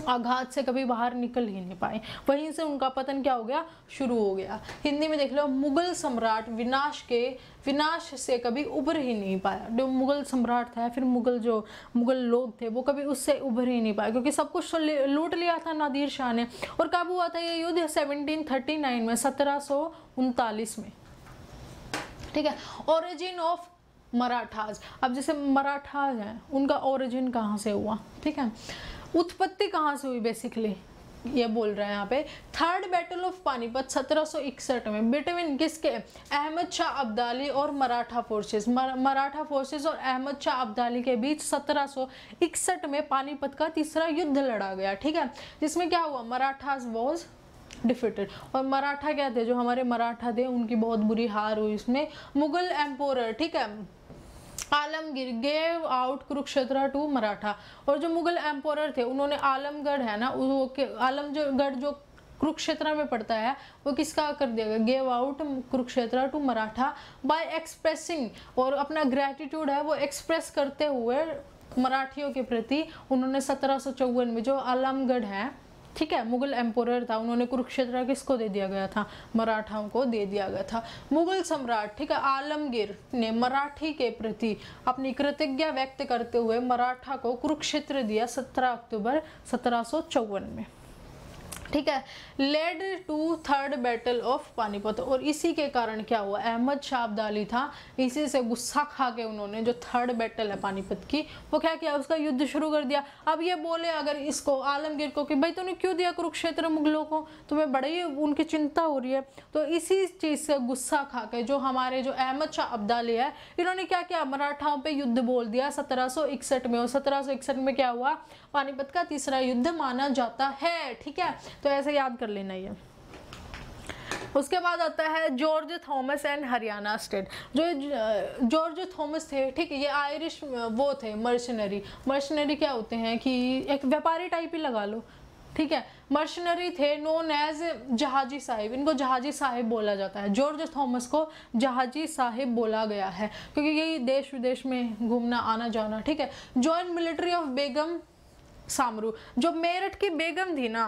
आघात से कभी बाहर निकल ही नहीं पाए, वहीं से उनका पतन क्या हो गया, शुरू हो गया। हिंदी में देख लो, मुगल सम्राट विनाश से कभी उभर ही नहीं पाया। जो मुगल सम्राट था, फिर मुगल लोग थे, वो कभी उससे उभर ही नहीं पाए, क्योंकि सब कुछ लूट लिया था नादिर शाह ने। और कब हुआ था ये युद्ध, 1739 में, 1739 में, ठीक है। ओरिजिन ऑफ मराठाज, अब जैसे मराठाज हैं उनका ओरिजिन कहाँ से हुआ, ठीक है, उत्पत्ति कहाँ से हुई, बेसिकली ये बोल रहा है यहाँ पे। थर्ड बैटल ऑफ पानीपत 1761 में बिटवीन किसके, अहमद शाह अब्दाली और मराठा फोर्सेस, मराठा फोर्सेस और अहमद शाह अब्दाली के बीच 1761 में पानीपत का तीसरा युद्ध लड़ा गया, ठीक है। जिसमें क्या हुआ, मराठास वॉज डिफीटेड, और मराठा क्या थे, जो हमारे मराठा थे उनकी बहुत बुरी हार हुई इसमें। मुगल एम्पोरर, ठीक है, Alamgir gave out Kurukshetra to Maratha, और जो मुगल एम्पोरर थे उन्होंने आलमगढ़ है ना, आलमगढ़ जो कुरुक्षेत्र में पड़ता है, वो किसका कर दिया गया, gave out Kurukshetra to Maratha by expressing, और अपना ग्रेटिट्यूड है वो एक्सप्रेस करते हुए मराठियों के प्रति उन्होंने 1754 में, जो आलमगढ़ है, ठीक है, मुगल एम्पोरर था, उन्होंने कुरुक्षेत्र किसको दे दिया गया था, मराठाओं को दे दिया गया था। मुगल सम्राट, ठीक है, आलमगीर ने मराठी के प्रति अपनी कृतज्ञता व्यक्त करते हुए मराठा को कुरुक्षेत्र दिया 17 अक्टूबर 1754 में, ठीक है। Led to third battle of Panipat, और इसी के कारण क्या हुआ, अहमद शाह अब्दाली था, इसी से गुस्सा खा के उन्होंने जो थर्ड बैटल है पानीपत की, वो क्या किया, उसका युद्ध शुरू कर दिया। अब ये बोले अगर इसको आलमगीर को कि भाई तूने क्यों दिया कुरुक्षेत्र मुगलों को, तुम्हें बड़ी उनकी चिंता हो रही है, तो इसी चीज से गुस्सा खा के जो हमारे जो अहमद शाह अब्दाली है, इन्होंने क्या किया, मराठाओं पे युद्ध बोल दिया 1761 में, और 1761 में क्या हुआ, पानीपत का तीसरा युद्ध माना जाता है, ठीक है। तो ऐसे याद कर लेना ये। उसके बाद आता है George Thomas and Haryana state. जो जॉर्ज थॉमस थे, ठीक है, ये आयरिश वो थे, मर्शनरी क्या होते हैं कि एक व्यापारी टाइप ही लगा लो, ठीक है, मर्शनरी थे, नोन एज जहाजी साहिब, इनको जहाजी साहिब बोला जाता है। जॉर्ज थॉमस को जहाजी साहिब बोला गया है क्योंकि यही देश विदेश में घूमना आना जाना, ठीक है। जॉइन मिलिट्री ऑफ बेगम सामरू, जो मेरठ की बेगम थी ना,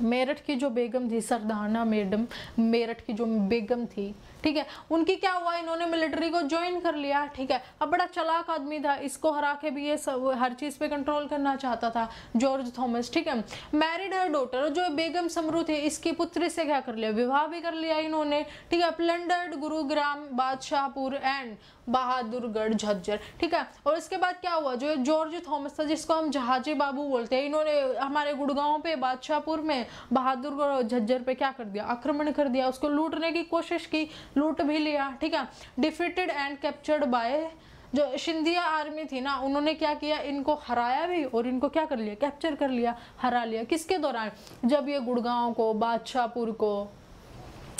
मेरठ की जो बेगम थी, सरदाना मैडम मेरठ की जो बेगम थी, ठीक है, उनकी क्या हुआ, इन्होंने मिलिट्री को ज्वाइन कर लिया, ठीक है। अब बड़ा चालाक आदमी था, इसको हरा के भी ये सब हर चीज पे कंट्रोल करना चाहता था जॉर्ज थॉमस, ठीक है। मैरिड हर डॉटर, जो बेगम समरू थी, इसकी पुत्री से क्या कर लिया, विवाह भी कर लिया इन्होंने, ठीक है। प्लंडर्ड गुरुग्राम, बादशाहपुर एंड बहादुरगढ़ झज्जर, ठीक है। और इसके बाद क्या हुआ, जो जॉर्ज थॉमस था, जिसको हम जहाजी बाबू बोलते हैं, इन्होंने हमारे गुड़गांव पे, बादशाहपुर में, बहादुरगढ़ और झज्जर पे क्या कर दिया, आक्रमण कर दिया, उसको लूटने की कोशिश की, लूट भी लिया, ठीक है। डिफीटेड एंड कैप्चर्ड बाय, जो सिंधिया आर्मी थी ना, उन्होंने क्या किया, इनको हराया भी और इनको क्या कर लिया, कैप्चर कर लिया, हरा लिया। किसके दौरान, जब ये गुड़गांव को, बादशाहपुर को,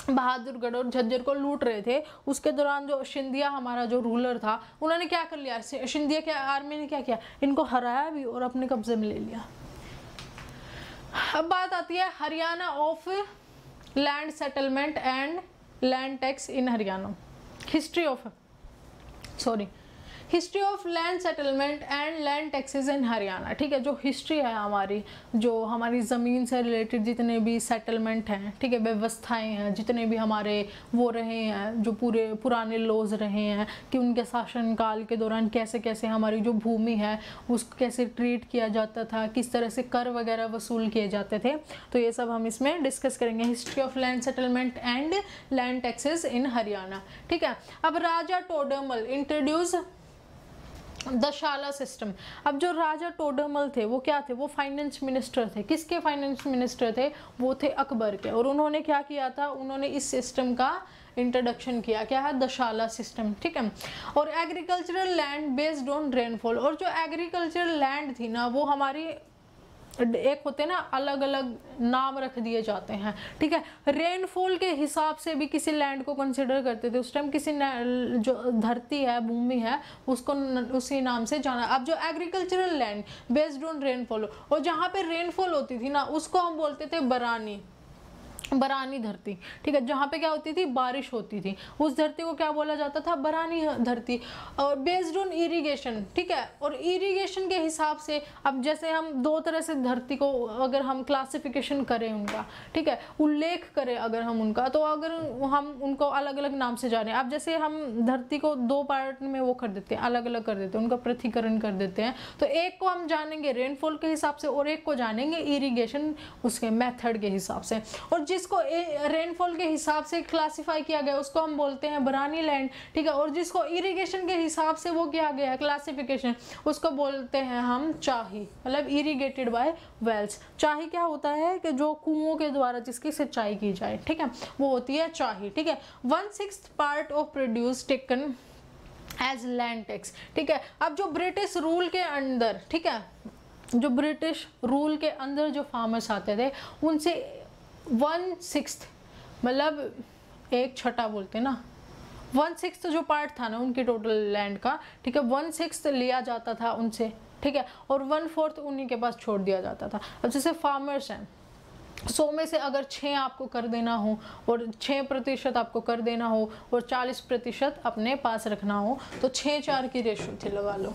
बहादुरगढ़ और झज्जर को लूट रहे थे, उसके दौरान जो सिंधिया हमारा जो रूलर था, उन्होंने क्या कर लिया, सिंधिया के आर्मी ने क्या किया, इनको हराया भी और अपने कब्जे में ले लिया। अब बात आती है Haryana of land settlement and land tax in Haryana, history of land settlement and land taxes in Haryana. ठीक है, जो हिस्ट्री है हमारी, जो हमारी ज़मीन से रिलेटेड जितने भी सेटलमेंट हैं, ठीक है, व्यवस्थाएं हैं, जितने भी हमारे वो रहे हैं, जो पूरे पुराने लॉज रहे हैं कि उनके शासनकाल के दौरान कैसे कैसे हमारी जो भूमि है उसको कैसे ट्रीट किया जाता था, किस तरह से कर वगैरह वसूल किए जाते थे, तो ये सब हम इसमें डिस्कस करेंगे। History of land settlement and land taxes in Haryana. ठीक है, अब राजा टोडरमल इंट्रोड्यूस दशाला सिस्टम। अब जो राजा टोडरमल थे वो क्या थे, वो फाइनेंस मिनिस्टर थे। किसके फाइनेंस मिनिस्टर थे, वो थे अकबर के। और उन्होंने क्या किया था, उन्होंने इस सिस्टम का इंट्रोडक्शन किया, क्या है, दशाला सिस्टम। ठीक है, और agricultural land based on rainfall. और जो एग्रीकल्चरल लैंड थी ना, वो हमारी एक होते ना अलग अलग नाम रख दिए जाते हैं। ठीक है, रेनफॉल के हिसाब से भी किसी लैंड को कंसिडर करते थे उस टाइम। किसी जो धरती है, भूमि है, उसको उसी नाम से जाना। अब जो agricultural land based on rainfall, और जहाँ पे रेनफॉल होती थी ना, उसको हम बोलते थे बरानी धरती। ठीक है, जहाँ पे क्या होती थी, बारिश होती थी, उस धरती को क्या बोला जाता था, बरानी धरती। और बेस्ड ऑन इरिगेशन। ठीक है, और इरिगेशन के हिसाब से, अब जैसे हम दो तरह से धरती को अगर हम क्लासिफिकेशन करें उनका, ठीक है, उल्लेख करें अगर हम उनका, तो अगर हम उनको अलग अलग नाम से जाने, अब जैसे हम धरती को दो पार्ट में वो कर देते हैं, अलग अलग कर देते हैं, उनका पृथक्करण कर देते हैं। तो एक को हम जानेंगे रेनफॉल के हिसाब से और एक को जानेंगे इरिगेशन उसके मेथड के हिसाब से। और जिसको रेनफॉल के हिसाब से क्लासिफाई किया गया उसको हम बोलते हैं बरानी लैंड। ठीक है, और जिसको इरिगेशन के हिसाब से वो किया गया है क्लासिफिकेशन, उसको बोलते हैं हम चाही, मतलब इरिगेटेड बाय वेल्स। चाही क्या होता है कि जो कुओं के द्वारा जिसकी सिंचाई की जाए, ठीक है, वो होती है चाही। ठीक है, 1/6 part of produce taken as land tax. ठीक है, अब जो ब्रिटिश रूल के अंदर, ठीक है, जो ब्रिटिश रूल के अंदर जो फार्मर्स आते थे उनसे 1/6 मतलब 1/6 बोलते ना, 1/6 जो पार्ट था ना उनकी टोटल लैंड का, ठीक है, 1/6 लिया जाता था उनसे। ठीक है, और 1/4 उन्हीं के पास छोड़ दिया जाता था। अब जैसे फार्मर्स हैं, 100 में से अगर 6 आपको कर देना हो और 6% आपको कर देना हो और 40% अपने पास रखना हो, तो 6/4 की रेशो थी, लगा लो।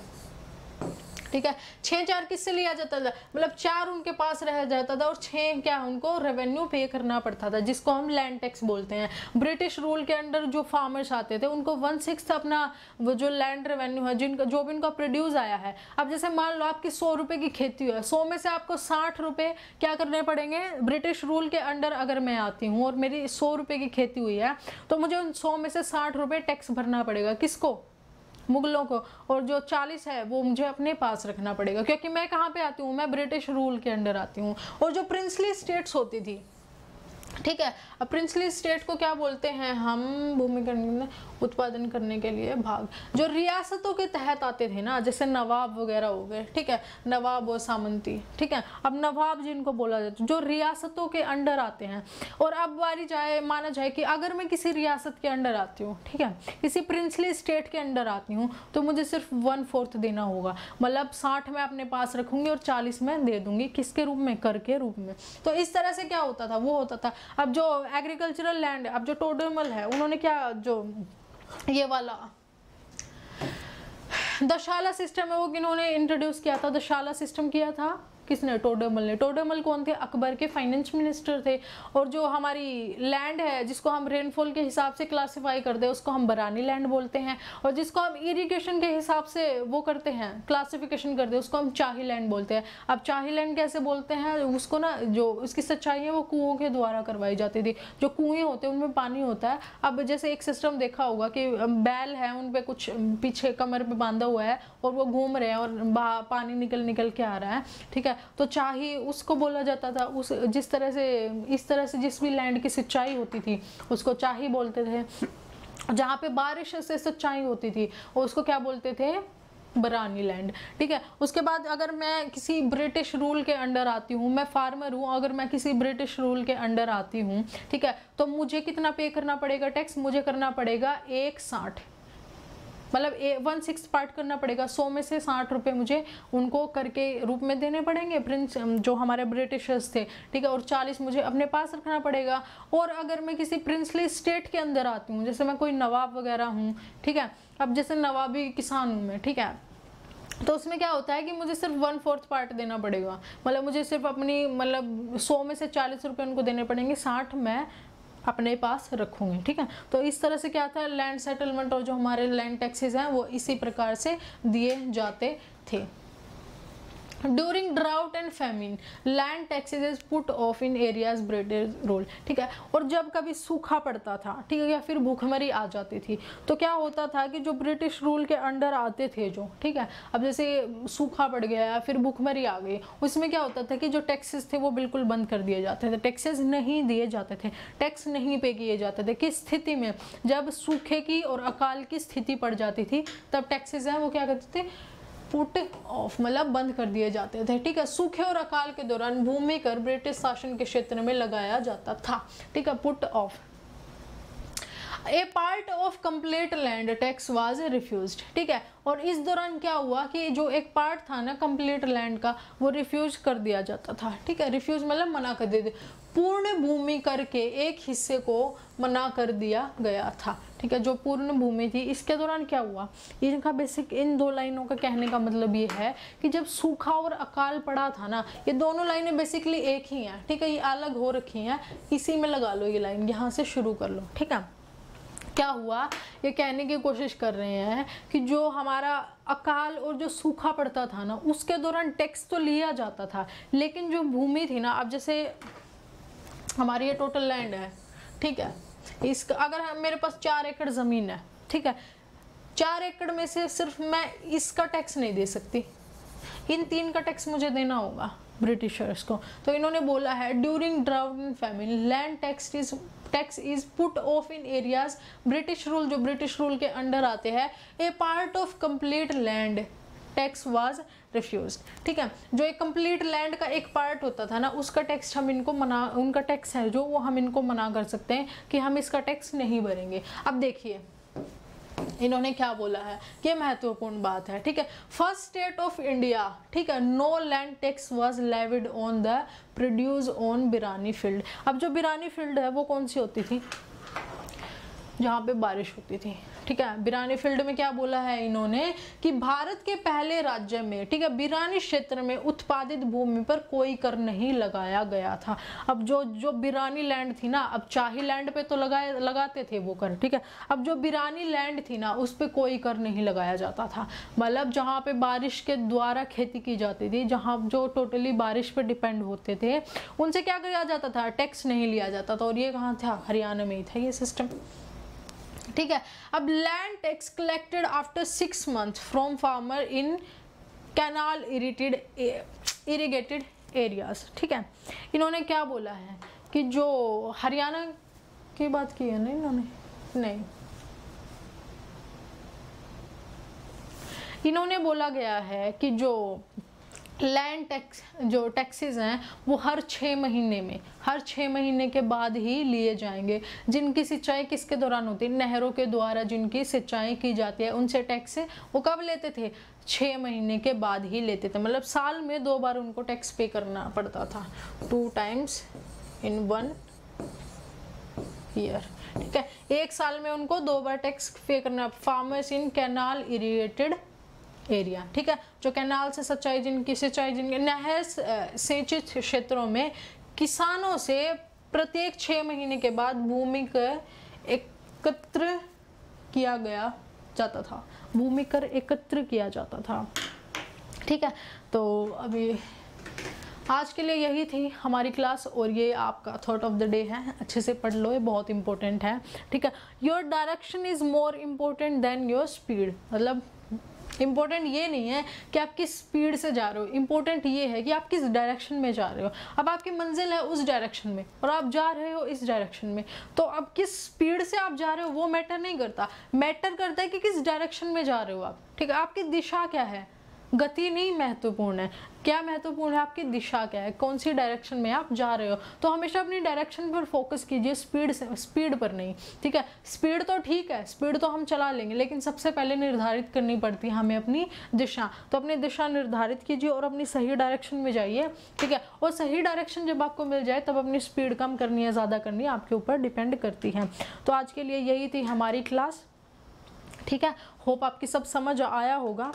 ठीक है, 6/4 किससे लिया जाता था, मतलब 4 उनके पास रह जाता था और 6 क्या उनको रेवेन्यू पे करना पड़ता था, जिसको हम लैंड टैक्स बोलते हैं। ब्रिटिश रूल के अंडर जो फार्मर्स आते थे उनको 1/6 अपना वो जो लैंड रेवेन्यू है, जिनका जो भी उनका प्रोड्यूस आया है। अब जैसे मान लो आपकी 100 रुपये की खेती है, 100 में से आपको 60 रुपये क्या करने पड़ेंगे, ब्रिटिश रूल के अंडर अगर मैं आती हूँ और मेरी 100 रुपये की खेती हुई है, तो मुझे उन 100 में से 60 रुपये टैक्स भरना पड़ेगा। किसको, मुगलों को। और जो 40 है वो मुझे अपने पास रखना पड़ेगा, क्योंकि मैं कहाँ पे आती हूँ, मैं ब्रिटिश रूल के अंडर आती हूँ। और जो प्रिंसली स्टेट्स होती थी, ठीक है, अब प्रिंसली स्टेट को क्या बोलते हैं हम, भूमि उत्पादन करने के लिए भाग, जो रियासतों के तहत आते थे ना, जैसे नवाब वगैरह हो गए, ठीक है, नवाब और सामंती। ठीक है, अब नवाब जिनको बोला जाता है, जो रियासतों के अंडर आते हैं। और अब बारी जाए, माना जाए कि अगर मैं किसी रियासत के अंडर आती हूँ, ठीक है, किसी प्रिंसली स्टेट के अंडर आती हूँ, तो मुझे सिर्फ 1/4 देना होगा, मतलब 60 मैं अपने पास रखूंगी और 40 मैं दे दूंगी, किसके रूप में, कर के रूप में। तो इस तरह से क्या होता था, वो होता था। अब जो एग्रीकल्चरल लैंड, अब जो टोडरमल है, उन्होंने क्या, जो ये वाला दशाला सिस्टम है वो किन्होंने इंट्रोड्यूस किया था, दशाला सिस्टम किया था किसने, टोडरमल ने। टोडरमल कौन थे, अकबर के फाइनेंस मिनिस्टर थे। और जो हमारी लैंड है जिसको हम रेनफॉल के हिसाब से क्लासिफाई करते हैं उसको हम बरानी लैंड बोलते हैं, और जिसको हम इरिगेशन के हिसाब से वो करते हैं, क्लासिफिकेशन करते हैं, उसको हम चाही लैंड बोलते हैं। अब चाही लैंड कैसे बोलते हैं, उसको ना जो उसकी सच्चाई है वो कुओं के द्वारा करवाई जाती थी। जो कुएं होते हैं उनमें पानी होता है। अब जैसे एक सिस्टम देखा होगा कि बैल है, उन पर कुछ पीछे कमर पे बांधा हुआ है और वो घूम रहे हैं और पानी निकल के आ रहा है, ठीक है, तो चाही उसको बोला जाता था। उस जिस तरह से, इस तरह से जिस भी लैंड की सिंचाई होती थी उसको चाही बोलते थे। जहाँ पे बारिश से सिंचाई होती थी उसको क्या बोलते थे, बरानी लैंड। ठीक है, उसके बाद अगर मैं किसी ब्रिटिश रूल के अंडर आती हूँ, मैं फार्मर हूँ, अगर मैं किसी ब्रिटिश रूल के अंडर आती हूँ, ठीक है, तो मुझे कितना पे करना पड़ेगा टैक्स, मुझे करना पड़ेगा 1/60। मतलब 1/6 पार्ट करना पड़ेगा। 100 में से 60 रुपये मुझे उनको करके रूप में देने पड़ेंगे, प्रिंस जो हमारे ब्रिटिशर्स थे, ठीक है, और 40 मुझे अपने पास रखना पड़ेगा। और अगर मैं किसी प्रिंसली स्टेट के अंदर आती हूँ, जैसे मैं कोई नवाब वगैरह हूँ, ठीक है, अब जैसे नवाबी किसान हूँ मैं, ठीक है, तो उसमें क्या होता है कि मुझे सिर्फ 1/4 पार्ट देना पड़ेगा। मतलब मुझे सिर्फ अपनी मतलब 100 में से 40 रुपये उनको देने पड़ेंगे, 60 मैं अपने पास रखूंगी, ठीक है। तो इस तरह से क्या था, लैंड सेटलमेंट और जो हमारे लैंड टैक्सेस हैं वो इसी प्रकार से दिए जाते थे। During drought and famine land taxes is put off in areas British rule, ठीक है। और जब कभी सूखा पड़ता था, ठीक है, या फिर भूखमरी आ जाती थी, तो क्या होता था कि जो ब्रिटिश रूल के अंडर आते थे जो, ठीक है, अब जैसे सूखा पड़ गया या फिर भूखमरी आ गई, उसमें क्या होता था कि जो टैक्सेस थे वो बिल्कुल बंद कर दिए जाते थे। टैक्सेस नहीं दिए जाते थे, टैक्स नहीं पे किए जाते थे। किस स्थिति में? जब सूखे की और अकाल की स्थिति पड़ जाती थी, तब टैक्सेस हैं वो क्या करते थे, पुट ऑफ, मतलब बंद कर दिए जाते थे, ठीक है। सूखे और अकाल के दौरान भूमि कर ब्रिटिश शासन के क्षेत्र में लगाया जाता था, ठीक है, put off. A part of complete land tax was refused, ठीक है। और इस दौरान क्या हुआ कि जो एक पार्ट था ना कंप्लीट लैंड का, वो रिफ्यूज कर दिया जाता था, ठीक है। रिफ्यूज मतलब मना कर देते, पूर्ण भूमि कर के एक हिस्से को मना कर दिया गया था, ठीक है, जो पूर्ण भूमि थी। इसके दौरान क्या हुआ, इनका बेसिक इन 2 लाइनों का कहने का मतलब ये है कि जब सूखा और अकाल पड़ा था ना, ये दोनों लाइनें बेसिकली एक ही हैं, ठीक है, ये अलग हो रखी हैं, इसी में लगा लो ये लाइन, यहाँ से शुरू कर लो, ठीक है। क्या हुआ, ये कहने की कोशिश कर रहे हैं कि जो हमारा अकाल और जो सूखा पड़ता था ना, उसके दौरान टैक्स तो लिया जाता था, लेकिन जो भूमि थी ना, अब जैसे हमारी ये टोटल लैंड है, ठीक है, इसका अगर मेरे पास 4 एकड़ ज़मीन है, ठीक है, 4 एकड़ में से सिर्फ मैं इसका टैक्स नहीं दे सकती, इन 3 का टैक्स मुझे देना होगा ब्रिटिशर्स को। तो इन्होंने बोला है during drought and famine land tax is put off in areas British rule, जो ब्रिटिश रूल के अंडर आते हैं। A part of complete land tax was refuse, ठीक है। जो एक कंप्लीट लैंड का एक पार्ट होता था ना, उसका टैक्स हम इनको मना, उनका टैक्स है जो, वो हम इनको मना कर सकते हैं कि हम इसका टैक्स नहीं भरेंगे। अब देखिए इन्होंने क्या बोला है, ये महत्वपूर्ण बात है, ठीक है। फर्स्ट स्टेट ऑफ इंडिया, ठीक है, no land tax was levied on the produce on barani field. अब जो बिरानी फील्ड है वो कौन सी होती थी, जहाँ पे बारिश होती थी, ठीक है। बिरानी फील्ड में क्या बोला है इन्होंने कि भारत के पहले राज्य में, ठीक है, बिरानी क्षेत्र में उत्पादित भूमि पर कोई कर नहीं लगाया गया था। अब जो बिरानी लैंड थी ना, अब चाही लैंड पे तो लगाते थे वो कर, ठीक है। अब जो बिरानी लैंड थी ना, उस पे कोई कर नहीं लगाया जाता था। मतलब जहाँ पे बारिश के द्वारा खेती की जाती थी, जहाँ जो टोटली बारिश पे डिपेंड होते थे, उनसे क्या किया जाता था, टैक्स नहीं लिया जाता था। और ये कहाँ था, हरियाणा में ही था ये सिस्टम, ठीक है। अब land tax collected after 6 months from farmer in canal irrigated areas, ठीक है। इन्होंने क्या बोला है कि जो हरियाणा की बात की है ना इन्होंने, नहीं, इन्होंने बोला गया है कि जो लैंड टैक्स, जो टैक्सेस हैं वो हर 6 महीने में, हर 6 महीने के बाद ही लिए जाएंगे। जिनकी सिंचाई किसके दौरान होती है, नहरों के द्वारा जिनकी सिंचाई की जाती है, उनसे टैक्स वो कब लेते थे, 6 महीने के बाद ही लेते थे। मतलब साल में 2 बार उनको टैक्स पे करना पड़ता था, 2 times in 1 year, ठीक है। एक साल में उनको 2 बार टैक्स पे करना। Farmers in canal irrigated area, ठीक है, जो कैनाल से सिंचाई जिनके नहर सिंचित क्षेत्रों में किसानों से प्रत्येक 6 महीने के बाद भूमि कर एकत्र किया गया जाता था, भूमि कर एकत्र किया जाता था, ठीक है। तो अभी आज के लिए यही थी हमारी क्लास, और ये आपका थॉट ऑफ द डे है, अच्छे से पढ़ लो, ये बहुत इंपॉर्टेंट है, ठीक है। Your direction is more important then your speed. मतलब इम्पोर्टेंट ये नहीं है कि आप किस स्पीड से जा रहे हो, इम्पोर्टेंट ये है कि आप किस डायरेक्शन में जा रहे हो। अब आपकी मंजिल है उस डायरेक्शन में और आप जा रहे हो इस डायरेक्शन में, तो अब किस स्पीड से आप जा रहे हो वो मैटर नहीं करता, मैटर करता है कि किस डायरेक्शन में जा रहे हो आप, ठीक है। आपकी दिशा क्या है, गति नहीं महत्वपूर्ण है, क्या महत्वपूर्ण है, आपकी दिशा क्या है, कौन सी डायरेक्शन में आप जा रहे हो। तो हमेशा अपनी डायरेक्शन पर फोकस कीजिए, स्पीड पर नहीं, ठीक है। स्पीड तो ठीक है, स्पीड तो हम चला लेंगे, लेकिन सबसे पहले निर्धारित करनी पड़ती है हमें अपनी दिशा। तो अपनी दिशा निर्धारित कीजिए और अपनी सही डायरेक्शन में जाइए, ठीक है। और सही डायरेक्शन जब आपको मिल जाए तब अपनी स्पीड कम करनी है ज़्यादा करनी है आपके ऊपर डिपेंड करती है। तो आज के लिए यही थी हमारी क्लास, ठीक है। होप आपकी सब समझ आया होगा,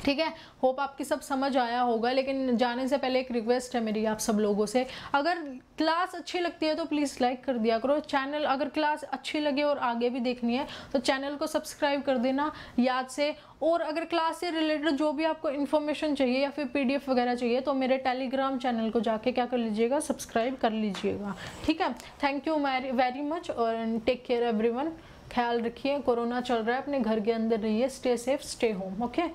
ठीक है। होप आपकी सब समझ आया होगा। लेकिन जाने से पहले एक रिक्वेस्ट है मेरी आप सब लोगों से, अगर क्लास अच्छी लगती है तो प्लीज़ लाइक कर दिया करो। चैनल अगर क्लास अच्छी लगे और आगे भी देखनी है तो चैनल को सब्सक्राइब कर देना याद से। और अगर क्लास से रिलेटेड जो भी आपको इन्फॉर्मेशन चाहिए या फिर PDF वगैरह चाहिए तो मेरे टेलीग्राम चैनल को जाके क्या कर लीजिएगा, सब्सक्राइब कर लीजिएगा, ठीक है। थैंक यू वेरी मच और टेक केयर एवरीवन। ख्याल रखिए, कोरोना चल रहा है, अपने घर के अंदर रहिए, stay safe, stay home, okay.